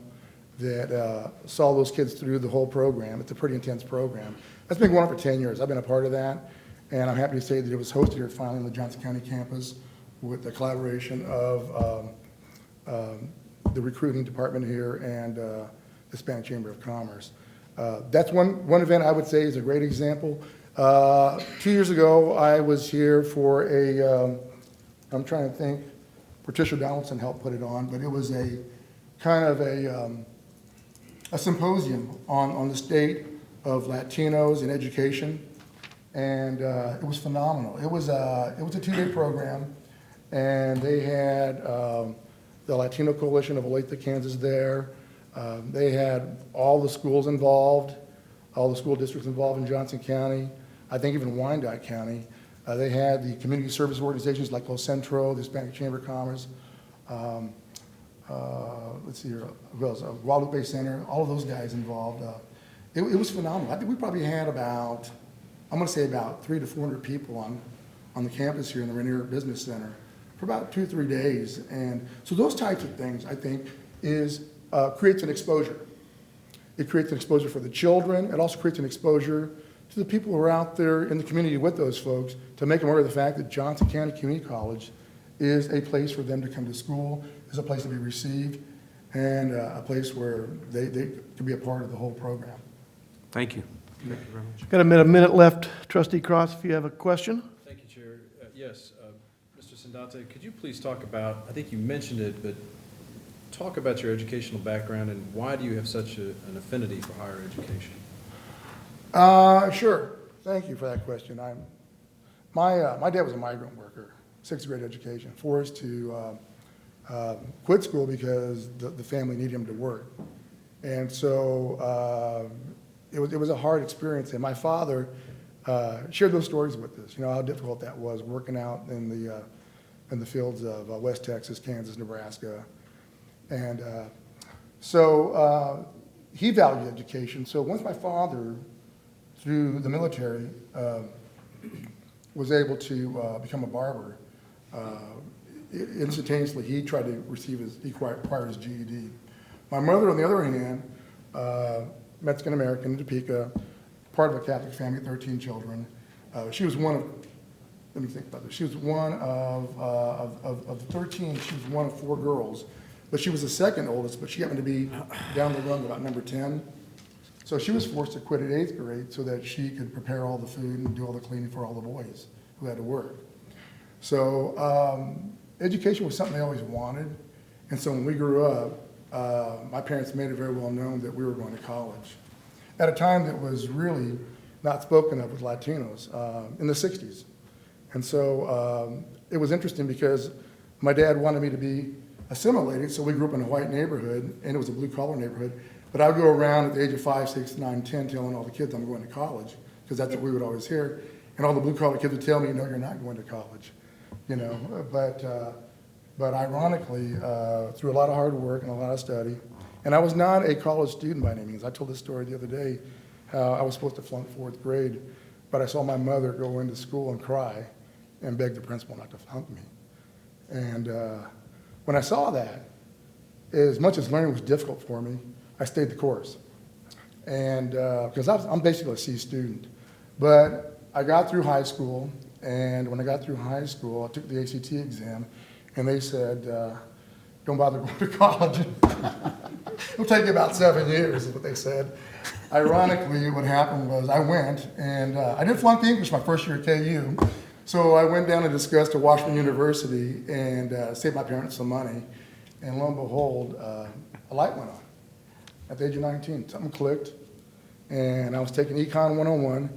that saw those kids through the whole program. It's a pretty intense program. That's been going on for 10 years. I've been a part of that, and I'm happy to say that it was hosted here finally on the Johnson County campus with the collaboration of the recruiting department here and the Hispanic Chamber of Commerce. That's one event I would say is a great example. 2 years ago, I was here for I'm trying to think, Patricia Donaldson helped put it on, but it was a kind of a symposium on the state of Latinos in education, and it was phenomenal. It was a 2-day program, and they had the Latino Coalition of Olathe, Kansas there. They had all the schools involved, all the school districts involved in Johnson County, I think even Wyandotte County. They had the community service organizations like El Centro, the Hispanic Chamber of Commerce, let's see here, who else? Guadalupe Center, all of those guys involved. It was phenomenal. I think we probably had about 300 to 400 people on the campus here in the Rainier Business Center for about 2 or 3 days. And so those types of things, I think, creates an exposure. It creates an exposure for the children. It also creates an exposure to the people who are out there in the community with those folks to make them aware of the fact that Johnson County Community College is a place for them to come to school, is a place to be received, and a place where they can be a part of the whole program. Thank you. Thank you very much. Got a minute left. Trustee Cross, if you have a question? Thank you, Chair. Yes, Mr. Sandate, could you please talk about, I think you mentioned it, but talk about your educational background and why do you have such an affinity for higher education? Sure. Thank you for that question. My dad was a migrant worker, 6th grade education, forced to quit school because the family needed him to work. And so it was a hard experience. And my father shared those stories with us, how difficult that was, working out in the fields of West Texas, Kansas, Nebraska. And so he valued education. So once my father, through the military, was able to become a barber, instantaneously he tried to acquire his GED. My mother, on the other hand, Mexican-American in Topeka, part of a Catholic family, 13 children. She was one of let me think about this. She was one of the 13, she was one of 4 girls. But she was the second oldest, but she happened to be down the run about number 10. So she was forced to quit at 8th grade so that she could prepare all the food and do all the cleaning for all the boys who had to work. So education was something they always wanted. And so when we grew up, my parents made it very well known that we were going to college at a time that was really not spoken of with Latinos in the 60s. And so it was interesting because my dad wanted me to be assimilated, so we grew up in a white neighborhood, and it was a blue-collar neighborhood. But I would go around at the age of 5, 6, 9, 10 telling all the kids I'm going to college, because that's what we would always hear. And all the blue-collar kids would tell me, no, you're not going to college, you know. But ironically, through a lot of hard work and a lot of study, and I was not a college student by any means. I told this story the other day, how I was supposed to flunk 4th grade, but I saw my mother go into school and cry and beg the principal not to flunk me. And when I saw that, as much as learning was difficult for me, I stayed the course. And because I'm basically a C student. But I got through high school, and when I got through high school, I took the ACT exam, and they said, don't bother going to college. It'll take you about 7 years, is what they said. Ironically, what happened was I went, and I did flunk English my first year at KU. So I went down and discussed to Washington University and saved my parents some money. And lo and behold, a light went on at the age of 19. Something clicked. And I was taking Econ 101,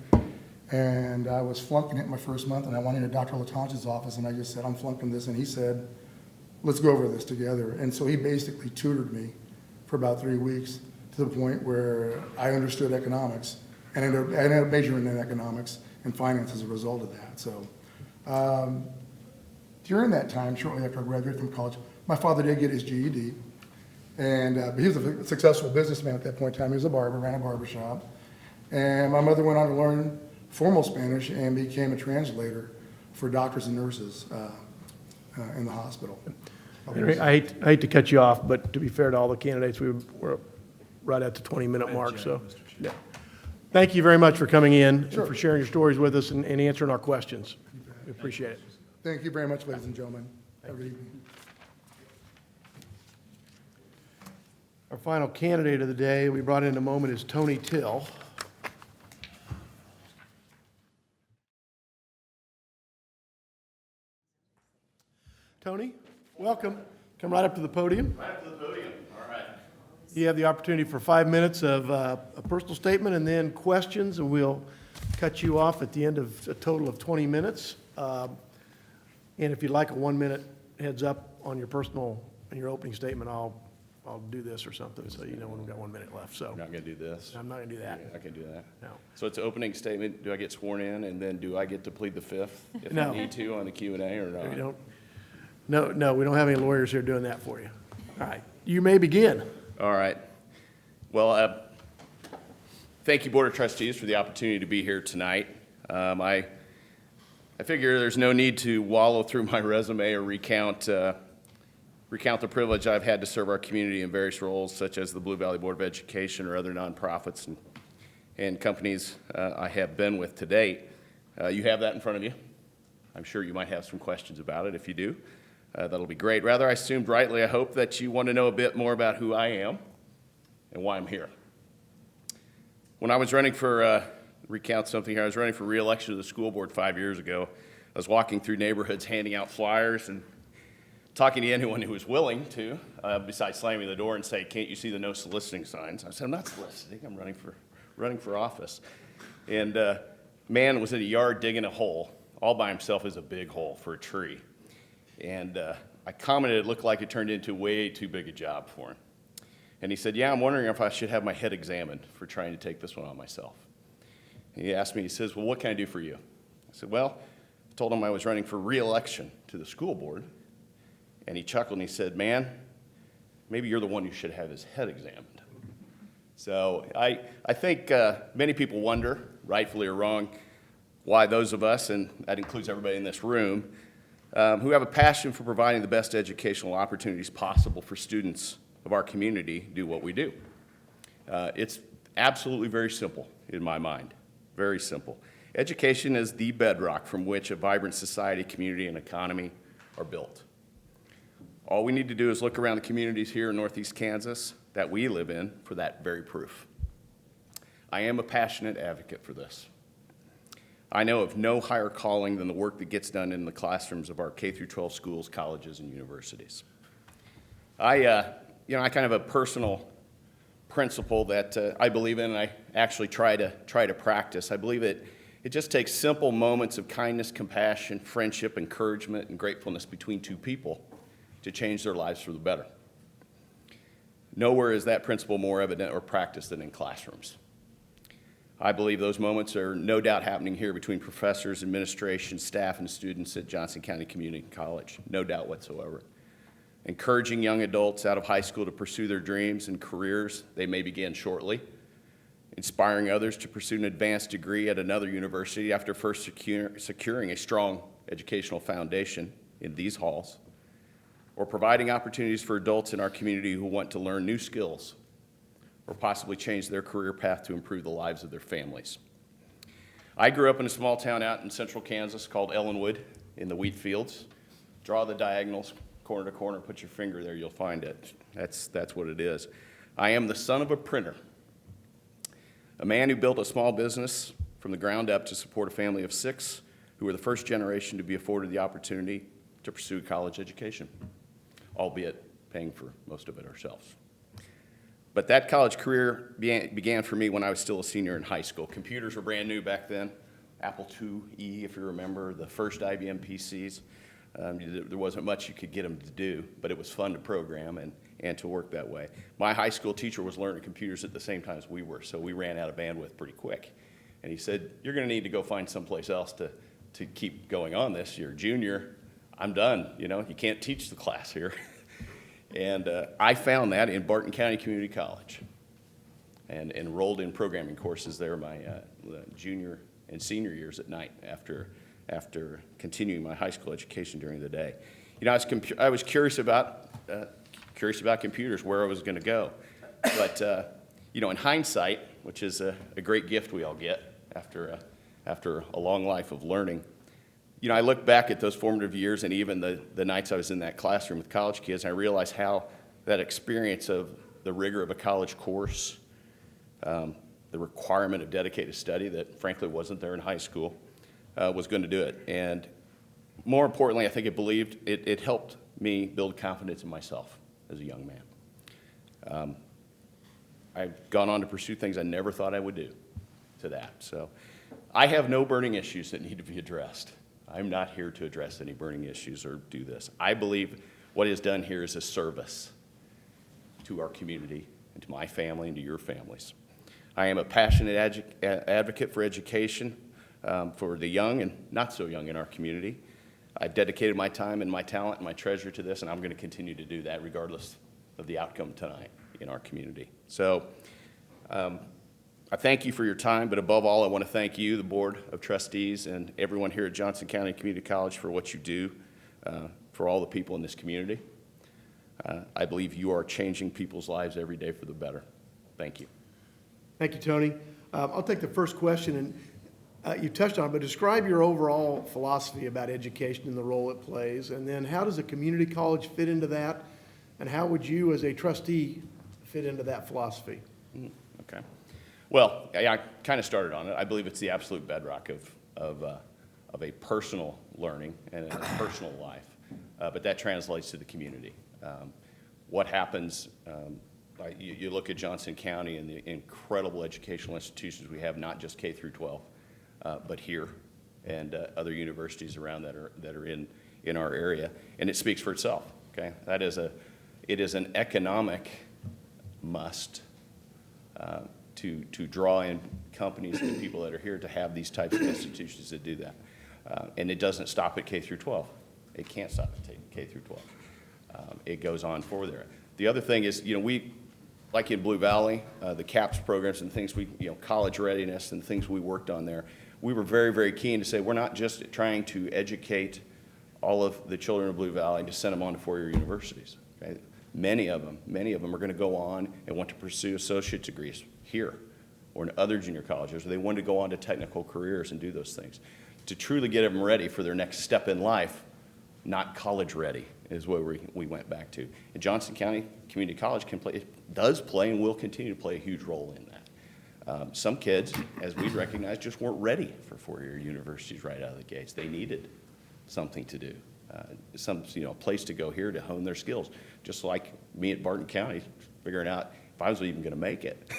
and I was flunking it my first month, and I went into Dr. Latange's office, and I just said, I'm flunking this. And he said, let's go over this together. And so he basically tutored me for about 3 weeks to the point where I understood economics, and I ended up majoring in economics and finance as a result of that. So during that time, shortly after I graduated from college, my father did get his GED, and but he was a successful businessman at that point in time. He was a barber, ran a barber shop, and my mother went on to learn formal Spanish and became a translator for doctors and nurses in the hospital. Henry, I hate to cut you off, but to be fair to all the candidates, we're right at the 20-minute mark, so. Yeah. Thank you very much for coming in and for sharing your stories with us and answering our questions. We appreciate it. Thank you very much, ladies and gentlemen. Have a good evening. Our final candidate of the day we brought in a moment is Tony Till. Tony, welcome. Come right up to the podium. Right up to the podium, all right. You have the opportunity for 5 minutes of a personal statement and then questions, and we'll cut you off at the end of a total of 20 minutes. And if you'd like a 1-minute heads up on your personal and your opening statement, I'll do this or something, so you know when we've got 1 minute left. So You're not going to do this? I'm not going to do that. I can do that? No. So it's an opening statement, do I get sworn in, and then do I get to plead the fifth if No. I need to on the Q&A or not? We don't. No, we don't have any lawyers here doing that for you. All right, you may begin. All right. Well, thank you, Board of Trustees, for the opportunity to be here tonight. I figure there's no need to wallow through my resume or recount the privilege I've had to serve our community in various roles, such as the Blue Valley Board of Education or other nonprofits and companies I have been with to date. You have that in front of you. I'm sure you might have some questions about it. If you do, that'll be great. Rather, I assumed rightly, I hope that you want to know a bit more about who I am and why I'm here. When I was running for, recount something here, I was running for re-election to the school board 5 years ago. I was walking through neighborhoods handing out flyers and talking to anyone who was willing to, besides slamming the door and say, can't you see the no soliciting signs? I said, I'm not soliciting, I'm running for office. And man was in a yard digging a hole. All by himself is a big hole for a tree. And I commented it looked like it turned into way too big a job for him. And he said, yeah, I'm wondering if I should have my head examined for trying to take this one on myself. And he asked me, he says, well, what can I do for you? I said, well, I told him I was running for re-election to the school board. And he chuckled and he said, man, maybe you're the one who should have his head examined. So I think many people wonder, rightfully or wrong, why those of us, and that includes everybody in this room, who have a passion for providing the best educational opportunities possible for students of our community do what we do. It's absolutely very simple in my mind, very simple. Education is the bedrock from which a vibrant society, community, and economy are built. All we need to do is look around the communities here in Northeast Kansas that we live in for that very proof. I am a passionate advocate for this. I know of no higher calling than the work that gets done in the classrooms of our K-12 schools, colleges, and universities. I kind of have a personal principle that I believe in, and I actually try to practice. I believe it just takes simple moments of kindness, compassion, friendship, encouragement, and gratefulness between two people to change their lives for the better. Nowhere is that principle more evident or practiced than in classrooms. I believe those moments are no doubt happening here between professors, administration, staff, and students at Johnson County Community College, no doubt whatsoever. Encouraging young adults out of high school to pursue their dreams and careers they may begin shortly. Inspiring others to pursue an advanced degree at another university after first securing a strong educational foundation in these halls. Or providing opportunities for adults in our community who want to learn new skills or possibly change their career path to improve the lives of their families. I grew up in a small town out in central Kansas called Ellenwood in the wheat fields. Draw the diagonals, corner to corner, put your finger there, you'll find it. That's what it is. I am the son of a printer, a man who built a small business from the ground up to support a family of 6 who were the first generation to be afforded the opportunity to pursue college education, albeit paying for most of it ourselves. But that college career began for me when I was still a senior in high school. Computers were brand new back then. Apple IIe, if you remember, the first IBM PCs. There wasn't much you could get them to do, but it was fun to program and to work that way. My high school teacher was learning computers at the same time as we were, so we ran out of bandwidth pretty quick. And he said, "You're going to need to go find someplace else to keep going on this. You're a junior. I'm done. You can't teach the class here." And I found that in Barton County Community College and enrolled in programming courses there my junior and senior years at night after continuing my high school education during the day. I was curious about computers, where I was going to go. But, in hindsight, which is a great gift we all get after a long life of learning, I look back at those formative years and even the nights I was in that classroom with college kids, and I realized how that experience of the rigor of a college course, the requirement of dedicated study that frankly wasn't there in high school, was going to do it. And more importantly, I think it helped me build confidence in myself as a young man. I've gone on to pursue things I never thought I would do to that. So I have no burning issues that need to be addressed. I'm not here to address any burning issues or do this. I believe what is done here is a service to our community and to my family and to your families. I am a passionate advocate for education for the young and not so young in our community. I've dedicated my time and my talent and my treasure to this, and I'm going to continue to do that regardless of the outcome tonight in our community. So I thank you for your time, but above all, I want to thank you, the Board of Trustees, and everyone here at Johnson County Community College for what you do for all the people in this community. I believe you are changing people's lives every day for the better. Thank you. Thank you, Tony. I'll take the first question, and you touched on it, but describe your overall philosophy about education and the role it plays, and then how does a community college fit into that, and how would you as a trustee fit into that philosophy? Okay. Well, I kind of started on it. I believe it's the absolute bedrock of a personal learning and a personal life, but that translates to the community. What happens, you look at Johnson County and the incredible educational institutions we have, not just K through 12, but here and other universities around that are in our area, and it speaks for itself. Okay, it is an economic must to draw in companies and people that are here to have these types of institutions that do that. And it doesn't stop at K through 12. It can't stop at K through 12. It goes on for there. The other thing is, we, like in Blue Valley, the CAPS programs and things college readiness and things we worked on there, we were very, very keen to say we're not just trying to educate all of the children of Blue Valley and to send them on to four-year universities. Okay? Many of them are going to go on and want to pursue associate degrees here or in other junior colleges, or they wanted to go on to technical careers and do those things. To truly get them ready for their next step in life, not college ready, is where we went back to. And Johnson County Community College does play and will continue to play a huge role in that. Some kids, as we recognize, just weren't ready for four-year universities right out of the gates. They needed something to do, a place to go here to hone their skills. Just like me at Barton County, figuring out if I was even going to make it.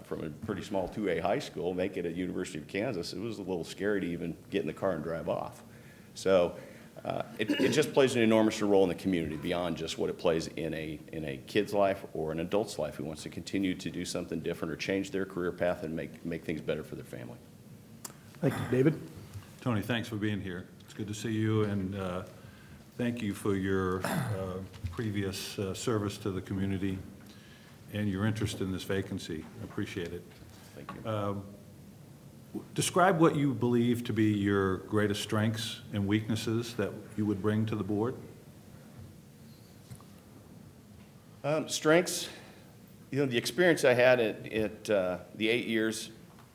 From a pretty small 2A high school, make it at University of Kansas, it was a little scary to even get in the car and drive off. So it just plays an enormous role in the community beyond just what it plays in a kid's life or an adult's life who wants to continue to do something different or change their career path and make things better for their family. Thank you. David? Tony, thanks for being here. It's good to see you, and thank you for your previous service to the community and your interest in this vacancy. I appreciate it. Thank you. Describe what you believe to be your greatest strengths and weaknesses that you would bring to the board. Strengths, the experience I had at the 8 years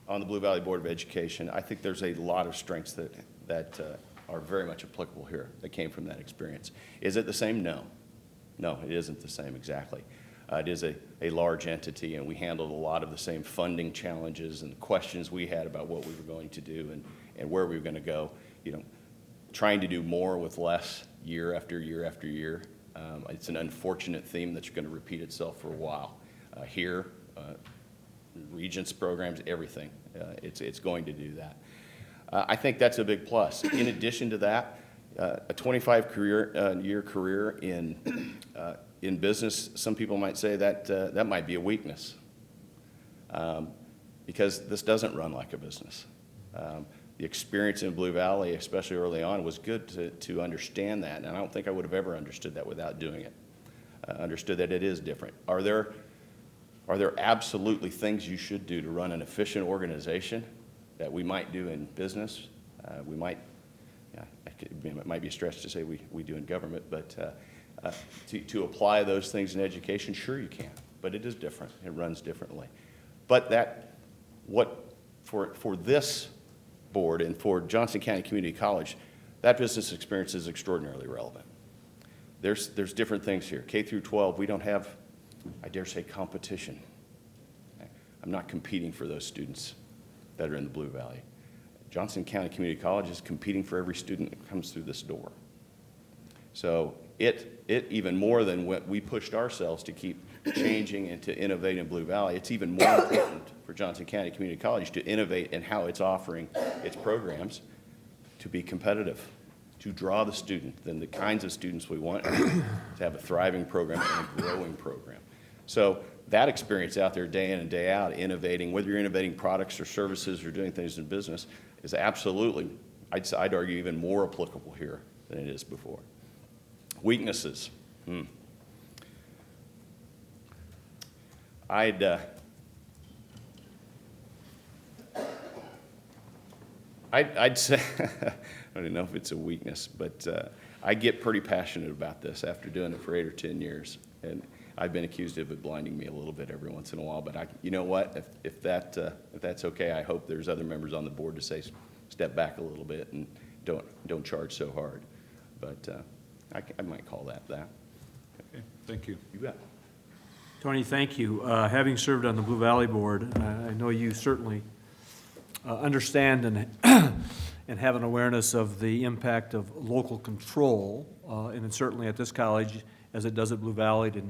on the Blue Valley Board of Education, I think there's a lot of strengths that are very much applicable here that came from that experience. Is it the same? No. No, it isn't the same exactly. It is a large entity, and we handled a lot of the same funding challenges and questions we had about what we were going to do and where we were going to go. Trying to do more with less year after year after year. It's an unfortunate theme that's going to repeat itself for a while. Here, Regents programs, everything. It's going to do that. I think that's a big plus. In addition to that, a 25-year career in business, some people might say that might be a weakness because this doesn't run like a business. The experience in Blue Valley, especially early on, was good to understand that, and I don't think I would have ever understood that without doing it. Understood that it is different. Are there absolutely things you should do to run an efficient organization that we might do in business? It might be a stretch to say we do in government, but to apply those things in education, sure you can, but it is different. It runs differently. But for this board and for Johnson County Community College, that business experience is extraordinarily relevant. There's different things here. K through 12, we don't have, I dare say, competition. I'm not competing for those students that are in the Blue Valley. Johnson County Community College is competing for every student that comes through this door. So it even more than what we pushed ourselves to keep changing and to innovate in Blue Valley, it's even more important for Johnson County Community College to innovate in how it's offering its programs to be competitive, to draw the student, then the kinds of students we want to have a thriving program and a growing program. So that experience out there day in and day out, innovating, whether you're innovating products or services or doing things in business, is absolutely, I'd argue, even more applicable here than it is before. Weaknesses. I'd say, I don't know if it's a weakness, but I get pretty passionate about this after doing it for 8 or 10 years. And I've been accused of it blinding me a little bit every once in a while, but you know what? If that's okay, I hope there's other members on the board to say, step back a little bit and don't charge so hard. But I might call that. Okay, thank you. You bet. Tony, thank you. Having served on the Blue Valley Board, I know you certainly understand and have an awareness of the impact of local control, and certainly at this college, as it does at Blue Valley, it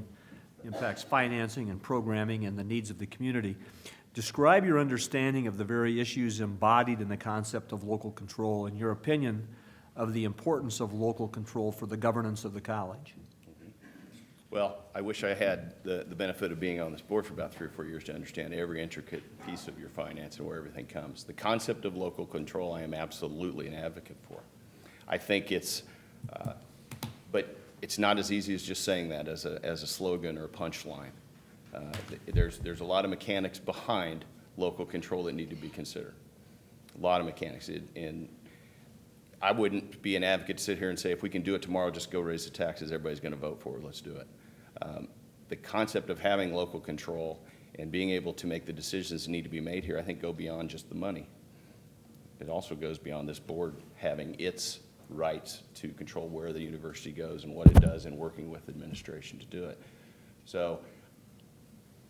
impacts financing and programming and the needs of the community. Describe your understanding of the very issues embodied in the concept of local control and your opinion of the importance of local control for the governance of the college. Well, I wish I had the benefit of being on this board for about 3 or 4 years to understand every intricate piece of your finance and where everything comes. The concept of local control, I am absolutely an advocate for. I think it's, but it's not as easy as just saying that as a slogan or a punchline. There's a lot of mechanics behind local control that need to be considered. A lot of mechanics. And I wouldn't be an advocate to sit here and say, if we can do it tomorrow, just go raise the taxes, everybody's going to vote for it, let's do it. The concept of having local control And being able to make the decisions that need to be made here, I think, go beyond just the money. It also goes beyond this board having its rights to control where the university goes and what it does and working with administration to do it. So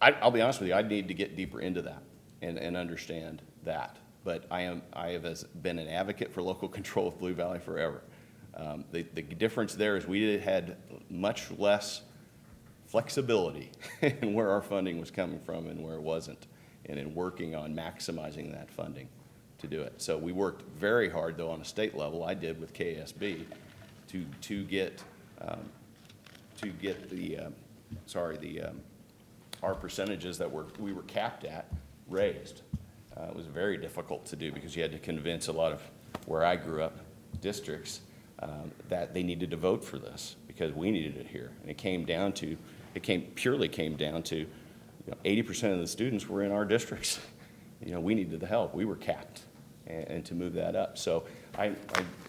I'll be honest with you, I need to get deeper into that and understand that. But I have been an advocate for local control of Blue Valley forever. The difference there is we had much less flexibility in where our funding was coming from and where it wasn't, and in working on maximizing that funding to do it. So we worked very hard, though, on a state level, I did with KSB, to get our percentages that we were capped at raised. It was very difficult to do because you had to convince a lot of where I grew up districts that they needed to vote for this because we needed it here. And it purely came down to 80% of the students were in our districts. We needed the help. We were capped, and to move that up. So I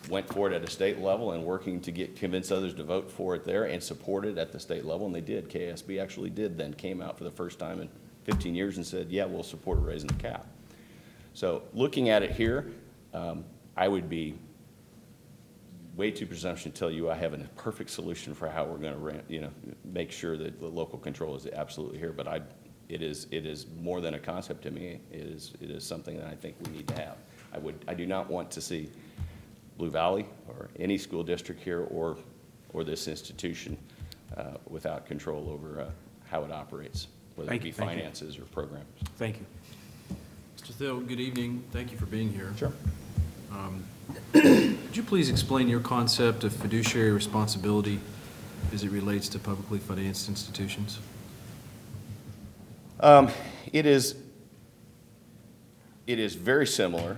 went forward at a state level and working to convince others to vote for it there and support it at the state level, and they did. KSB actually did then came out for the first time in 15 years and said, yeah, we'll support raising the cap. So looking at it here, I would be way too presumptuous to tell you I have a perfect solution for how we're going to make sure that the local control is absolutely here. But it is more than a concept to me. It is something that I think we need to have. I do not want to see Blue Valley or any school district here or this institution without control over how it operates, whether it be finances or programs. Thank you. Mr. Thill, good evening. Thank you for being here. Sure. Could you please explain your concept of fiduciary responsibility as it relates to publicly financed institutions? It is very similar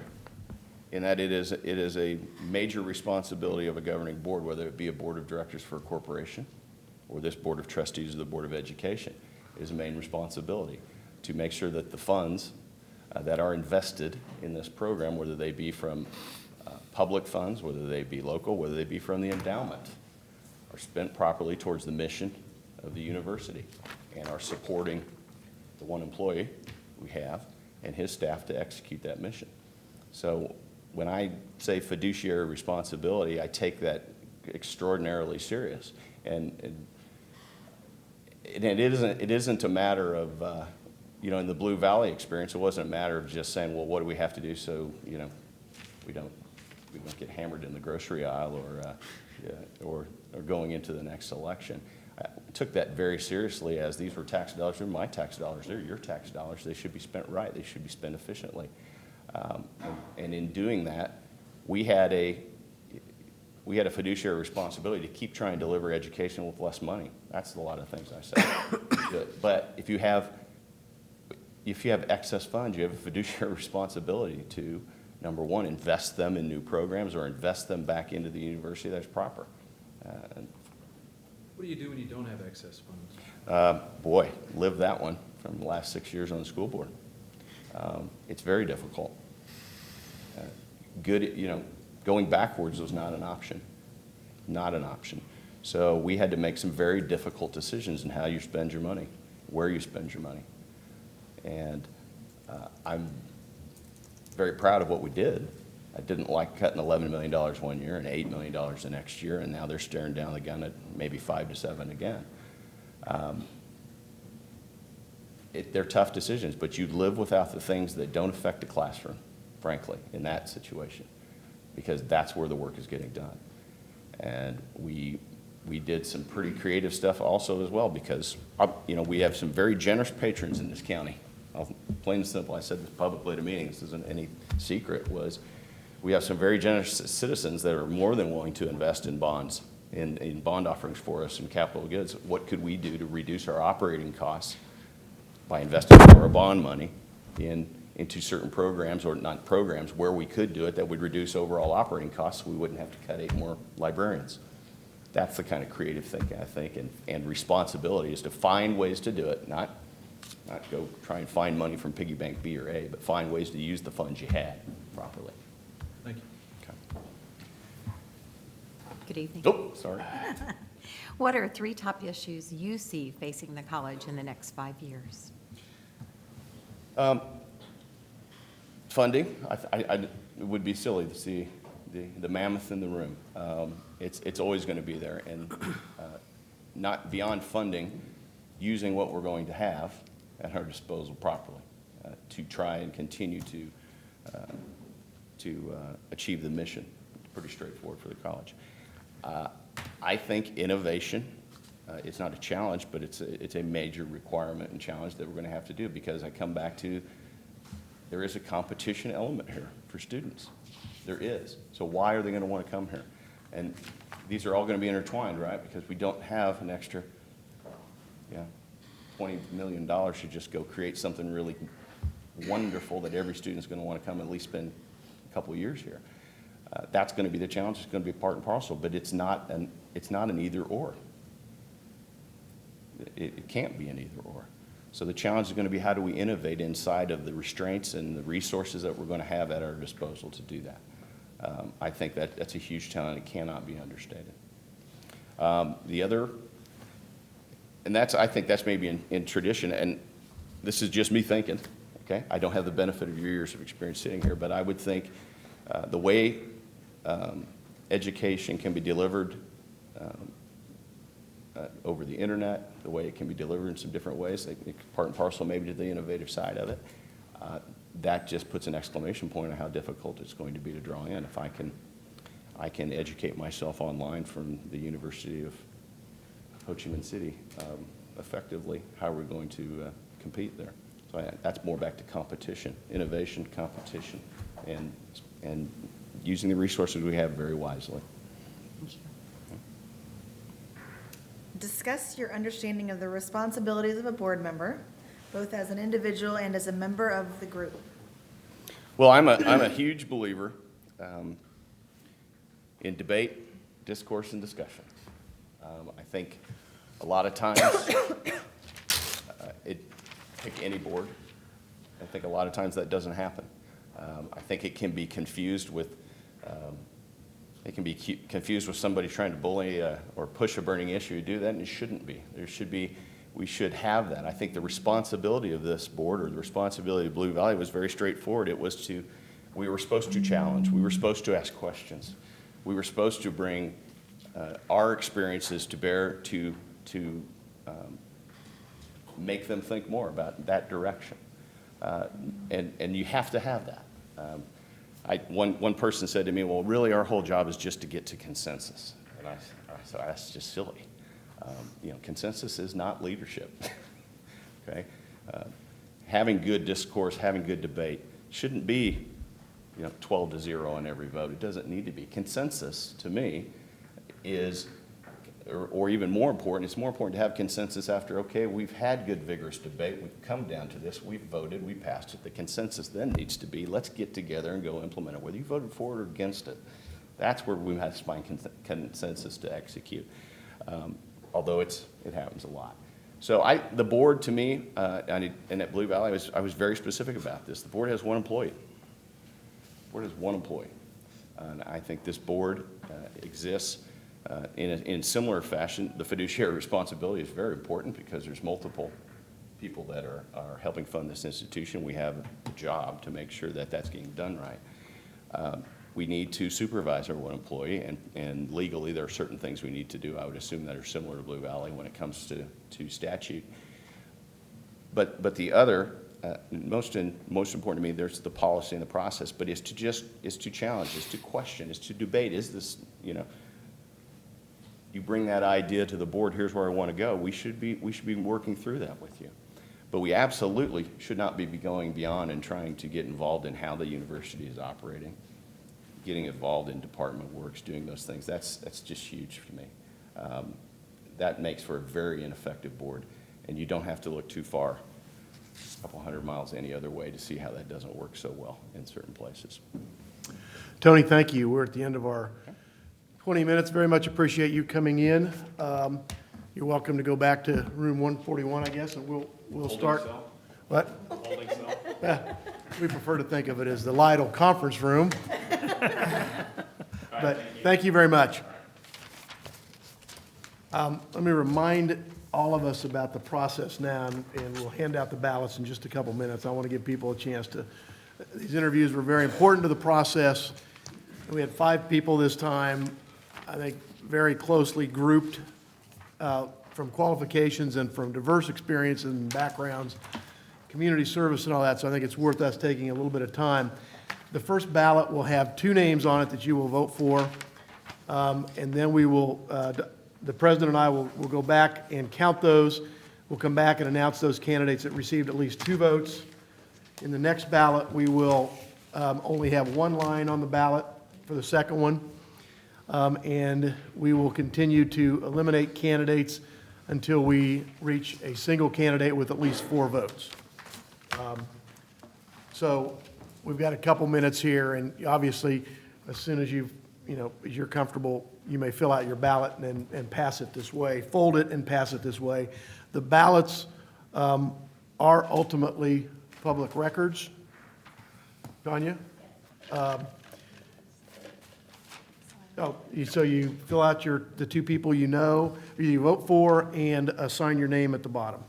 in that it is a major responsibility of a governing board, whether it be a board of directors for a corporation or this board of trustees or the Board of Education. It is a main responsibility to make sure that the funds that are invested in this program, whether they be from public funds, whether they be local, whether they be from the endowment, are spent properly towards the mission of the university and are supporting the one employee we have and his staff to execute that mission. So when I say fiduciary responsibility, I take that extraordinarily serious. And it isn't a matter of, in the Blue Valley experience, it wasn't a matter of just saying, well, what do we have to do so, we don't get hammered in the grocery aisle or going into the next election. I took that very seriously as these were tax dollars. They're my tax dollars. They're your tax dollars. They should be spent right. They should be spent efficiently. And in doing that, we had a fiduciary responsibility to keep trying to deliver education with less money. That's a lot of things I say. But if you have excess funds, you have a fiduciary responsibility to, number one, invest them in new programs or invest them back into the university that's proper. What do you do when you don't have excess funds? Live that one from the last 6 years on the school board. It's very difficult. Going backwards was not an option. Not an option. So we had to make some very difficult decisions in how you spend your money, where you spend your money. And I'm very proud of what we did. I didn't like cutting $11 million one year and $8 million the next year, and now they're staring down the gun at maybe 5 to 7 again. They're tough decisions, but you live without the things that don't affect the classroom, frankly, in that situation, because that's where the work is getting done. And we did some pretty creative stuff also as well, because we have some very generous patrons in this county. Plain and simple, I said this publicly at a meeting, this isn't any secret, was we have some very generous citizens that are more than willing to invest in bonds, in bond offerings for us and capital goods. What could we do to reduce our operating costs by investing more bond money into certain programs, or not programs, where we could do it that would reduce overall operating costs so we wouldn't have to cut 8 more librarians. That's the kind of creative thinking, I think, and responsibility is to find ways to do it, not go try and find money from piggy bank B or A, but find ways to use the funds you had properly. Thank you. Okay. Good evening. Oh, sorry. What are 3 top issues you see facing the college in the next 5 years? Funding, it would be silly to see the mammoth in the room. It's always going to be there, and not beyond funding, using what we're going to have at our disposal properly to try and continue to achieve the mission. It's pretty straightforward for the college. I think innovation, it's not a challenge, but it's a major requirement and challenge that we're going to have to do, because I come back to there is a competition element here for students. There is. So why are they going to want to come here? And these are all going to be intertwined, right? Because we don't have an extra, $20 million to just go create something really wonderful that every student's going to want to come and at least spend a couple of years here. That's going to be the challenge. It's going to be part and parcel, but it's not an either or. It can't be an either or. So the challenge is going to be, how do we innovate inside of the restraints and the resources that we're going to have at our disposal to do that? I think that's a huge challenge. It cannot be understated. The other, and I think that's maybe in tradition, and this is just me thinking, okay? I don't have the benefit of your years of experience sitting here, but I would think the way education can be delivered over the internet, the way it can be delivered in some different ways, part and parcel maybe to the innovative side of it, that just puts an exclamation point on how difficult it's going to be to draw in. If I can educate myself online from the University of Ho Chi Minh City effectively, how are we going to compete there? So that's more back to competition, innovation, competition, and using the resources we have very wisely. Discuss your understanding of the responsibilities of a board member, both as an individual and as a member of the group. Well, I'm a huge believer in debate, discourse, and discussion. I think a lot of times, pick any board, I think a lot of times that doesn't happen. I think it can be confused with somebody trying to bully or push a burning issue to do that, and it shouldn't be. We should have that. I think the responsibility of this board, or the responsibility of Blue Valley, was very straightforward. We were supposed to challenge. We were supposed to ask questions. We were supposed to bring our experiences to bear to make them think more about that direction. And you have to have that. One person said to me, well, really our whole job is just to get to consensus. And I said, that's just silly. Consensus is not leadership. Okay? Having good discourse, having good debate shouldn't be 12-0 on every vote. It doesn't need to be. Consensus, to me, is, or even more important, it's more important to have consensus after, okay, we've had good, vigorous debate, we've come down to this, we've voted, we passed it. The consensus then needs to be, let's get together and go implement it, whether you voted for it or against it. That's where we have to find consensus to execute, although it happens a lot. So the board, to me, and at Blue Valley, I was very specific about this. The board has one employee. The board has one employee. And I think this board exists in similar fashion. The fiduciary responsibility is very important because there's multiple people that are helping fund this institution. We have a job to make sure that that's getting done right. We need to supervise our one employee, and legally there are certain things we need to do, I would assume, that are similar to Blue Valley when it comes to statute. But the other, most important to me, there's the policy and the process, but is to challenge, is to question, is to debate. Is this, you bring that idea to the board, here's where I want to go, we should be working through that with you. But we absolutely should not be going beyond and trying to get involved in how the university is operating, getting involved in department works, doing those things. That's just huge for me. That makes for a very ineffective board, and you don't have to look too far, a couple hundred miles any other way, to see how that doesn't work so well in certain places. Tony, thank you. We're at the end of our 20 minutes. Very much appreciate you coming in. You're welcome to go back to room 141, I guess, and we'll start. What? Holding cell. We prefer to think of it as the Lytle Conference Room. But thank you very much. Let me remind all of us about the process now, and we'll hand out the ballots in just a couple minutes. I want to give people a chance to, these interviews were very important to the process. We had 5 people this time, I think very closely grouped from qualifications and from diverse experiences and backgrounds, community service and all that, so I think it's worth us taking a little bit of time. The first ballot will have 2 names on it that you will vote for, and then we will, the president and I will go back and count those. We'll come back and announce those candidates that received at least 2 votes. In the next ballot, we will only have 1 line on the ballot for the second one, and we will continue to eliminate candidates until we reach a single candidate with at least 4 votes. So we've got a couple minutes here, and obviously, as soon as as you're comfortable, you may fill out your ballot and pass it this way, fold it and pass it this way. The ballots are ultimately public records. Tanya? So you fill out the 2 people you know, or you vote for, and sign your name at the bottom.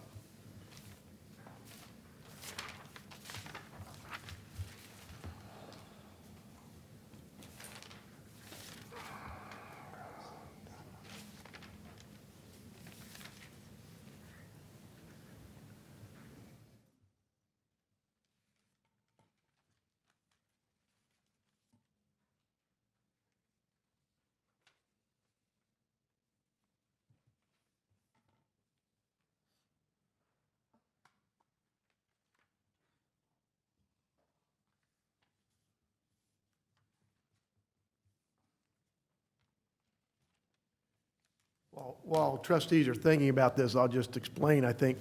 While trustees are thinking about this, I'll just explain, I think,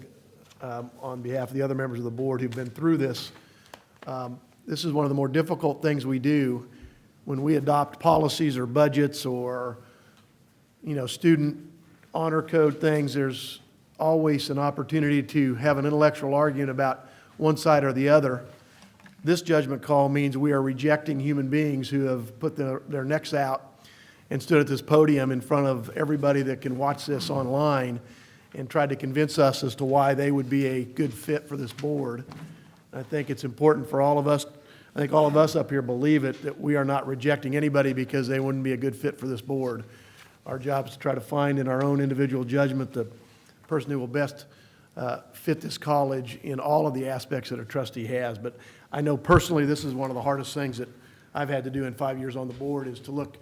on behalf of the other members of the board who've been through this, this is one of the more difficult things we do when we adopt policies or budgets or, student honor code things. There's always an opportunity to have an intellectual argument about one side or the other. This judgment call means we are rejecting human beings who have put their necks out and stood at this podium in front of everybody that can watch this online and tried to convince us as to why they would be a good fit for this board. I think it's important for all of us, I think all of us up here believe it, that we are not rejecting anybody because they wouldn't be a good fit for this board. Our job is to try to find in our own individual judgment the person who will best fit this college in all of the aspects that a trustee has. But I know personally this is one of the hardest things that I've had to do in 5 years on the board, is to look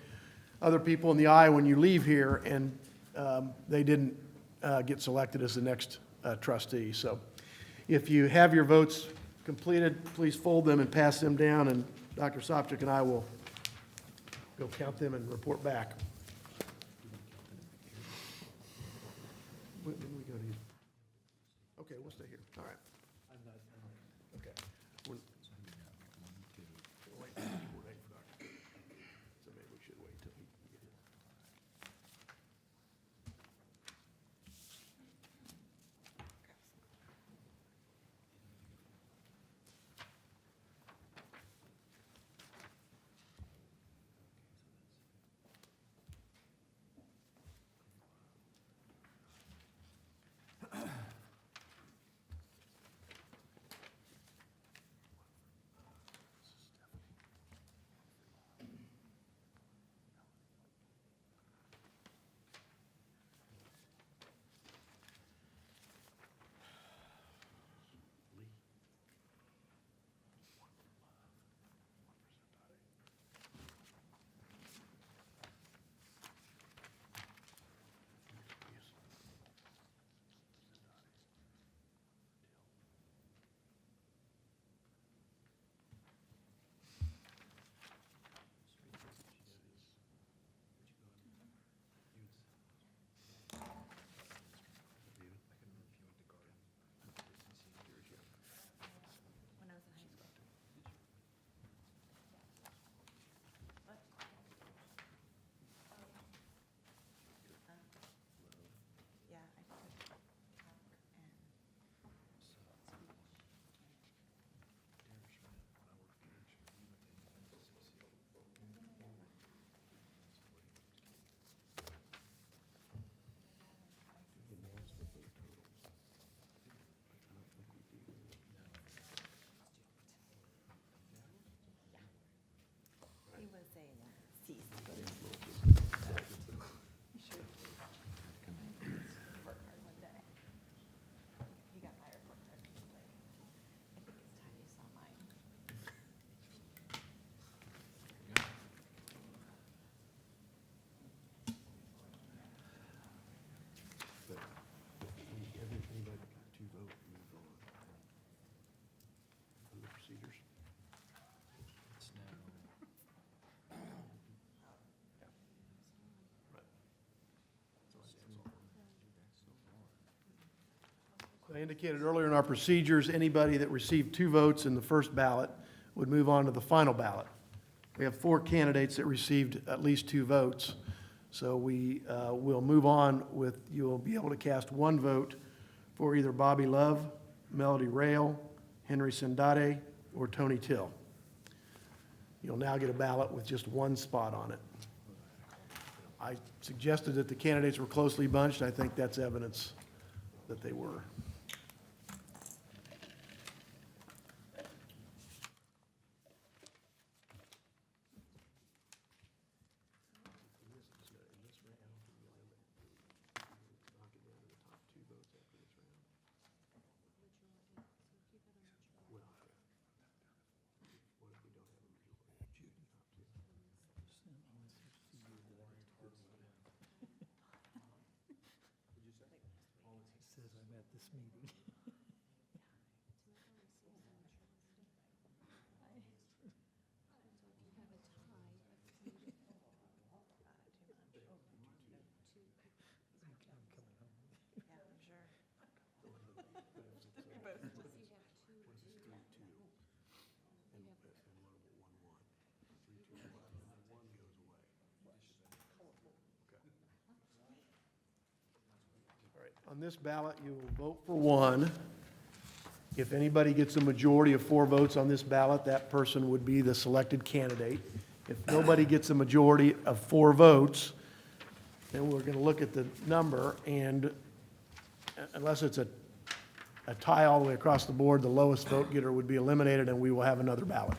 other people in the eye when you leave here and they didn't get selected as the next trustee. So if you have your votes completed, please fold them and pass them down, and Dr. Sopcich and I will go count them and report back. When do we go to you? Okay, we'll stay here. All right. Okay. So maybe we should wait till he gets here. I indicated earlier in our procedures, anybody that received 2 votes in the first ballot would move on to the final ballot. We have 4 candidates that received at least 2 votes, so we will move on with, you'll be able to cast 1 vote for either Bobby Love, Melody Rail, Henry Sindade, or Tony Till. You'll now get a ballot with just 1 spot on it. I suggested that the candidates were closely bunched. I think that's evidence that they were. Says I'm at this meeting. All right, on this ballot, you will vote for 1. If anybody gets a majority of 4 votes on this ballot, that person would be the selected candidate. If nobody gets a majority of 4 votes, then we're going to look at the number, and unless it's a tie all the way across the board, the lowest vote getter would be eliminated, and we will have another ballot.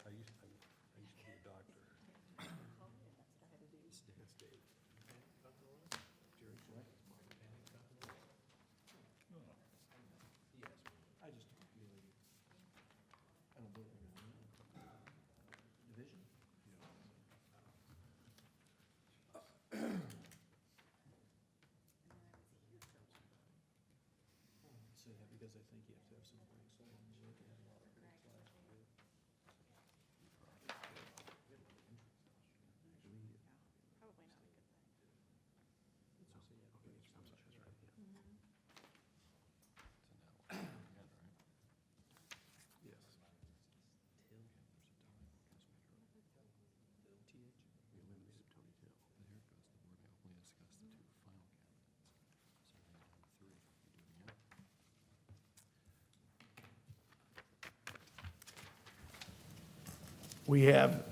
I used to be a doctor. Because I think you have to have some breaks. We have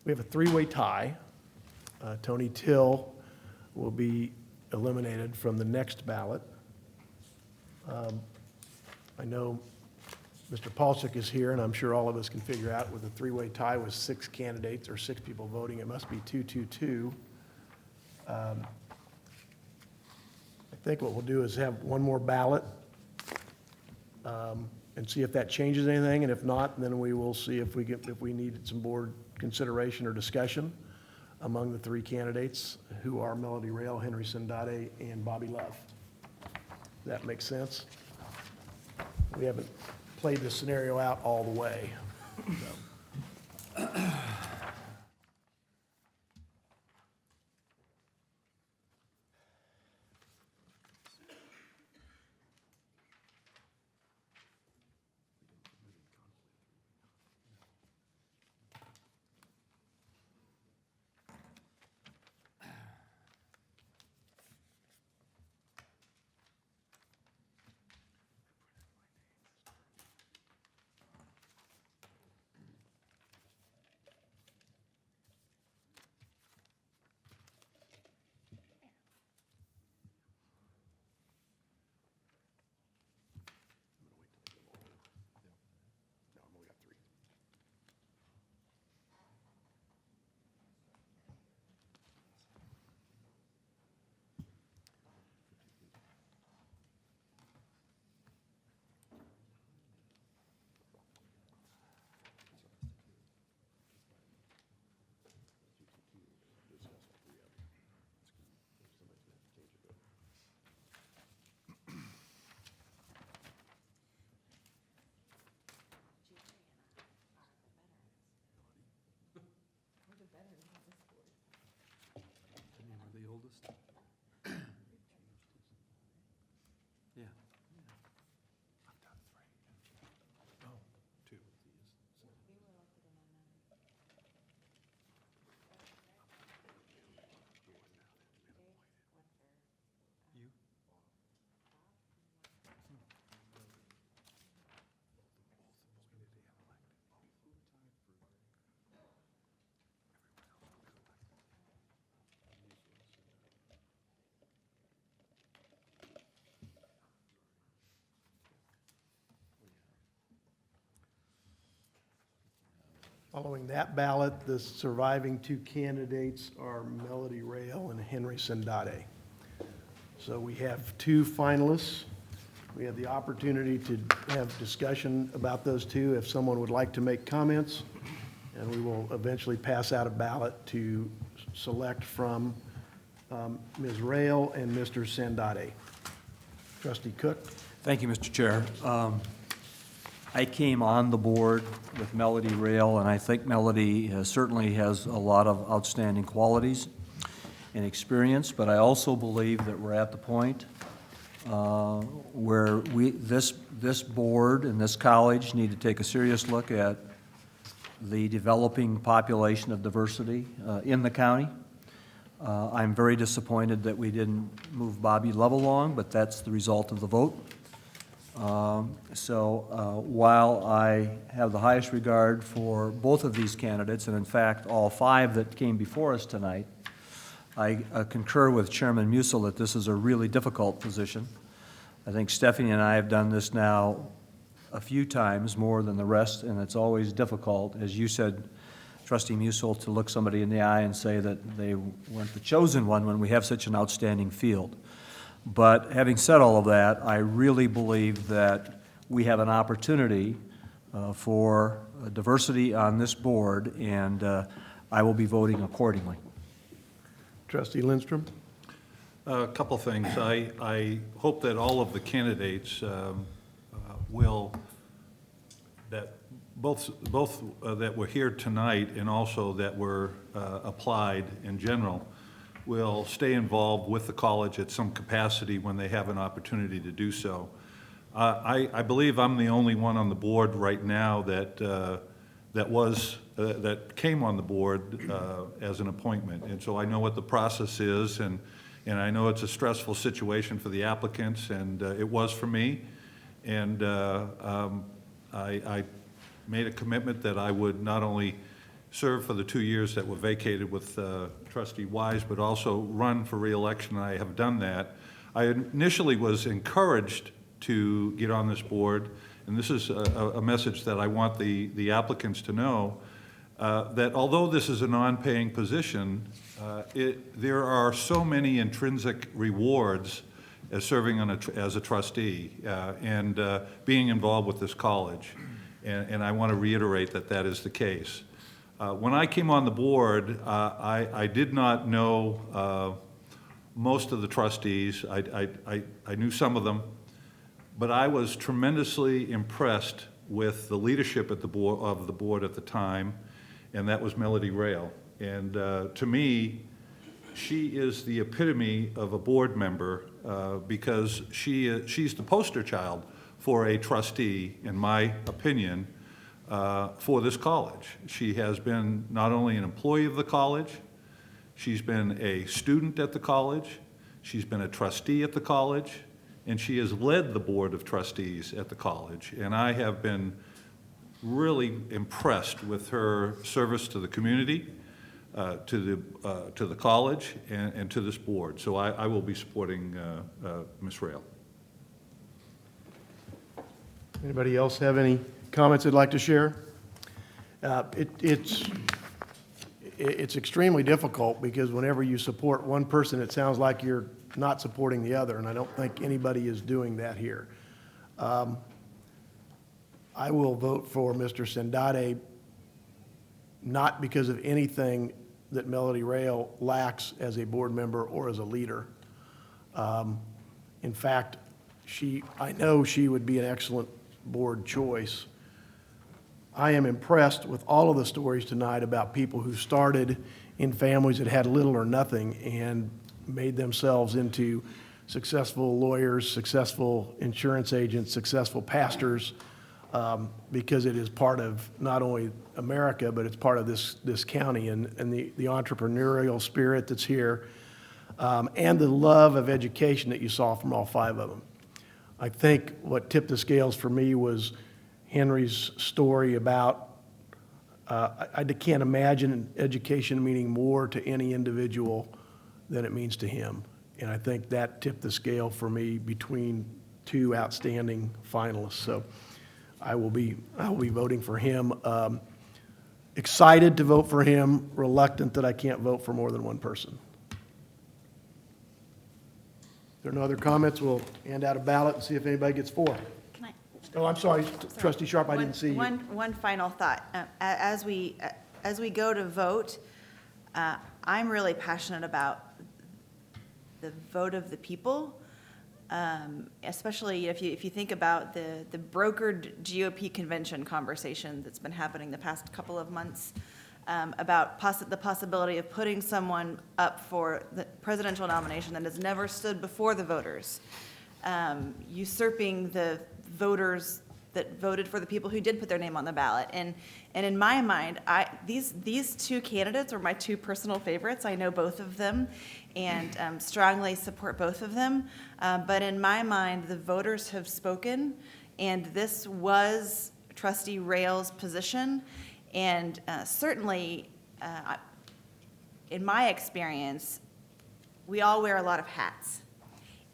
a 3-way tie. Tony Till will be eliminated from the next ballot. I know Mr. Paulsik is here, and I'm sure all of us can figure out with a 3-way tie with 6 candidates or 6 people voting, it must be 2-2-2. I think what we'll do is have one more ballot and see if that changes anything, and if not, then we will see if we needed some board consideration or discussion among the 3 candidates, who are Melody Rail, Henry Sindade, and Bobby Love. Does that make sense? We haven't played this scenario out all the way. So. The oldest? Yeah. Two. Following that ballot, the surviving two candidates are Melody Rail and Henry Sandate. So we have two finalists. We have the opportunity to have discussion about those two if someone would like to make comments, and we will eventually pass out a ballot to select from Ms. Rail and Mr. Sandate. Trustee Cook? Thank you, Mr. Chair. I came on the board with Melody Rail, and I think Melody certainly has a lot of outstanding qualities and experience, but I also believe that we're at the point where this board and this college need to take a serious look at the developing population of diversity in the county. I'm very disappointed that we didn't move Bobby Love along, but that's the result of the vote. While I have the highest regard for both of these candidates, and in fact, all five that came before us tonight, I concur with Chairman Musil that this is a really difficult position. I think Stephanie and I have done this now a few times, more than the rest, and it's always difficult, as you said, Trustee Musil, to look somebody in the eye and say that they weren't the chosen one when we have such an outstanding field. But having said all of that, I really believe that we have an opportunity for diversity on this board, and I will be voting accordingly. Trustee Lindstrom? A couple things. I hope that all of the candidates will, that both that were here tonight and also that were applied in general, will stay involved with the college at some capacity when they have an opportunity to do so. I believe I'm the only one on the board right now that came on the board as an appointment, and so I know what the process is, and I know it's a stressful situation for the applicants, and it was for me, and I made a commitment that I would not only serve for the 2 years that were vacated with Trustee Wise, but also run for re-election. I have done that. I initially was encouraged to get on this board, and this is a message that I want the applicants to know, that although this is a non-paying position, there are so many intrinsic rewards as serving as a trustee and being involved with this college, and I want to reiterate that that is the case. When I came on the board, I did not know most of the trustees. I knew some of them, but I was tremendously impressed with the leadership at the board at the time, and that was Melody Rail. And to me, she is the epitome of a board member because she's the poster child for a trustee, in my opinion, for this college. She has been not only an employee of the college, she's been a student at the college, she's been a trustee at the college, and she has led the board of trustees at the college. And I have been really impressed with her service to the community, to the college, and to this board. So I will be supporting Ms. Rail. Anybody else have any comments they'd like to share? It's extremely difficult because whenever you support one person, it sounds like you're not supporting the other, and I don't think anybody is doing that here. I will vote for Mr. Sandate, not because of anything that Melody Rail lacks as a board member or as a leader. In fact, I know she would be an excellent board choice. I am impressed with all of the stories tonight about people who started in families that had little or nothing and made themselves into successful lawyers, successful insurance agents, successful pastors, because it is part of not only America, but it's part of this county, and the entrepreneurial spirit that's here, and the love of education that you saw from all 5 of them. I think what tipped the scales for me was Henry's story about, I can't imagine education meaning more to any individual than it means to him. And I think that tipped the scale for me between 2 outstanding finalists. So I will be voting for him. Excited to vote for him, reluctant that I can't vote for more than one person. If there are no other comments, we'll hand out a ballot and see if anybody gets 4. Can I? Oh, I'm sorry, Trustee Sharp, I didn't see you. One final thought. As we go to vote, I'm really passionate about the vote of the people, especially if you think about the brokered GOP convention conversation that's been happening the past couple of months, about the possibility of putting someone up for the presidential nomination that has never stood before the voters, usurping the voters that voted for the people who did put their name on the ballot. And in my mind, these 2 candidates are my 2 personal favorites. I know both of them and strongly support both of them. But in my mind, the voters have spoken, and this was Trustee Rail's position. And certainly, in my experience, we all wear a lot of hats.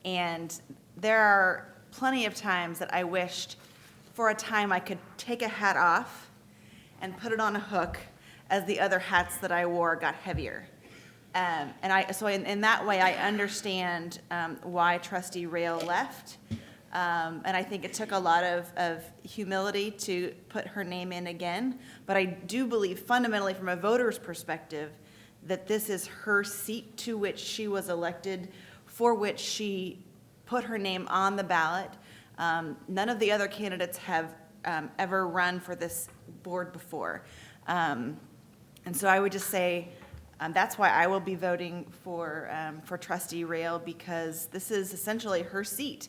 And there are plenty of times that I wished for a time I could take a hat off and put it on a hook as the other hats that I wore got heavier. So in that way, I understand why Trustee Rail left. And I think it took a lot of humility to put her name in again. But I do believe fundamentally from a voter's perspective that this is her seat to which she was elected, for which she put her name on the ballot. None of the other candidates have ever run for this board before. And so I would just say that's why I will be voting for Trustee Rail, because this is essentially her seat.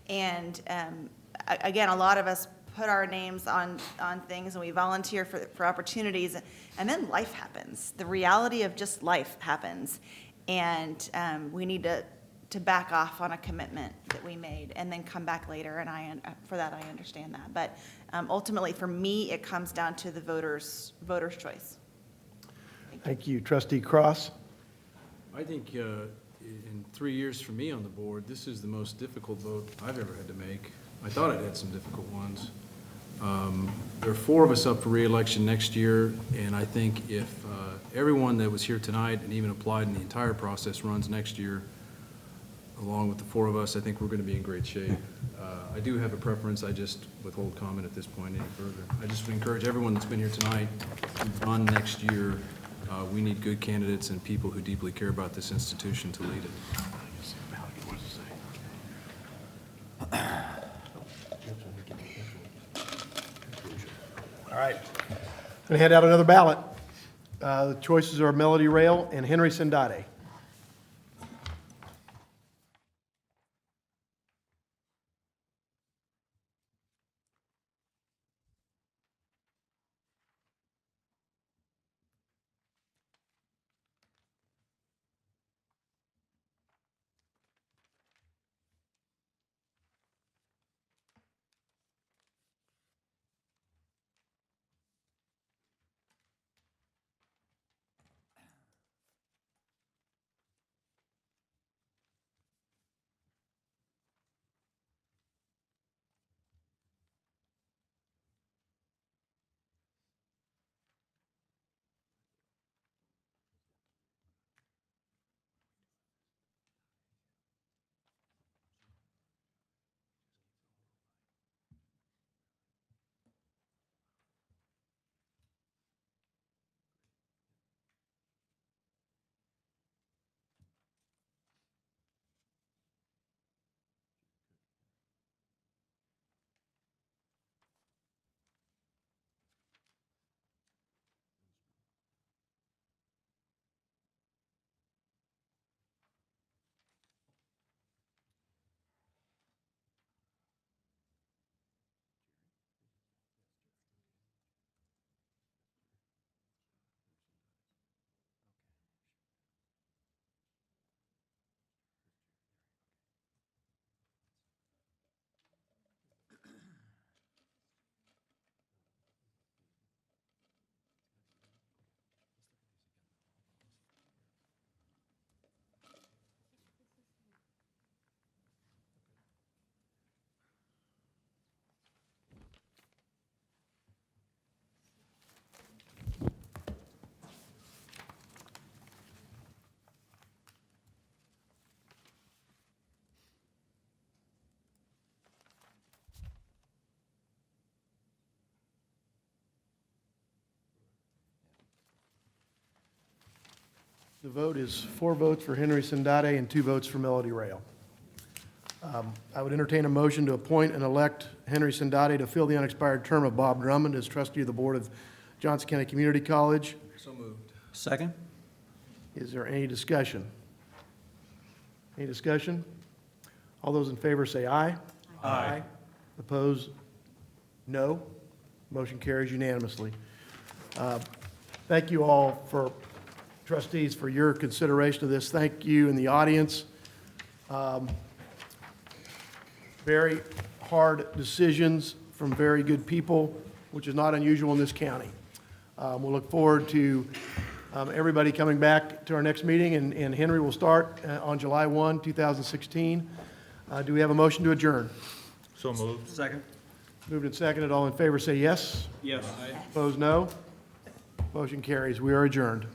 And again, a lot of us put our names on things and we volunteer for opportunities, and then life happens. The reality of just life happens. And we need to back off on a commitment that we made and then come back later, and for that I understand that. But ultimately, for me, it comes down to the voters' choice. Thank you. Trustee Cross? I think in 3 years for me on the board, this is the most difficult vote I've ever had to make. I thought I'd had some difficult ones. There are 4 of us up for reelection next year, and I think if everyone that was here tonight and even applied in the entire process runs next year, along with the 4 of us, I think we're going to be in great shape. I do have a preference. I just withhold comment at this point any further. I just would encourage everyone that's been here tonight to run next year. We need good candidates and people who deeply care about this institution to lead it. All right. I'm going to hand out another ballot. The choices are Melody Rail and Henry Sindade. The vote is 4 votes for Henry Sindate and 2 votes for Melody Rail. I would entertain a motion to appoint and elect Henry Sindate to fill the unexpired term of Bob Drummond as trustee of the board of Johnson County Community College. So moved. Second? Is there any discussion? Any discussion? All those in favor say aye. Aye. Opposed? No. Motion carries unanimously. Thank you all for, trustees, for your consideration of this. Thank you in the audience. Very hard decisions from very good people, which is not unusual in this county. We'll look forward to everybody coming back to our next meeting, and Henry will start on July 1, 2016. Do we have a motion to adjourn? So moved. Second? Moved and seconded. All in favor say yes. Yes. Opposed, no. Motion carries. We are adjourned.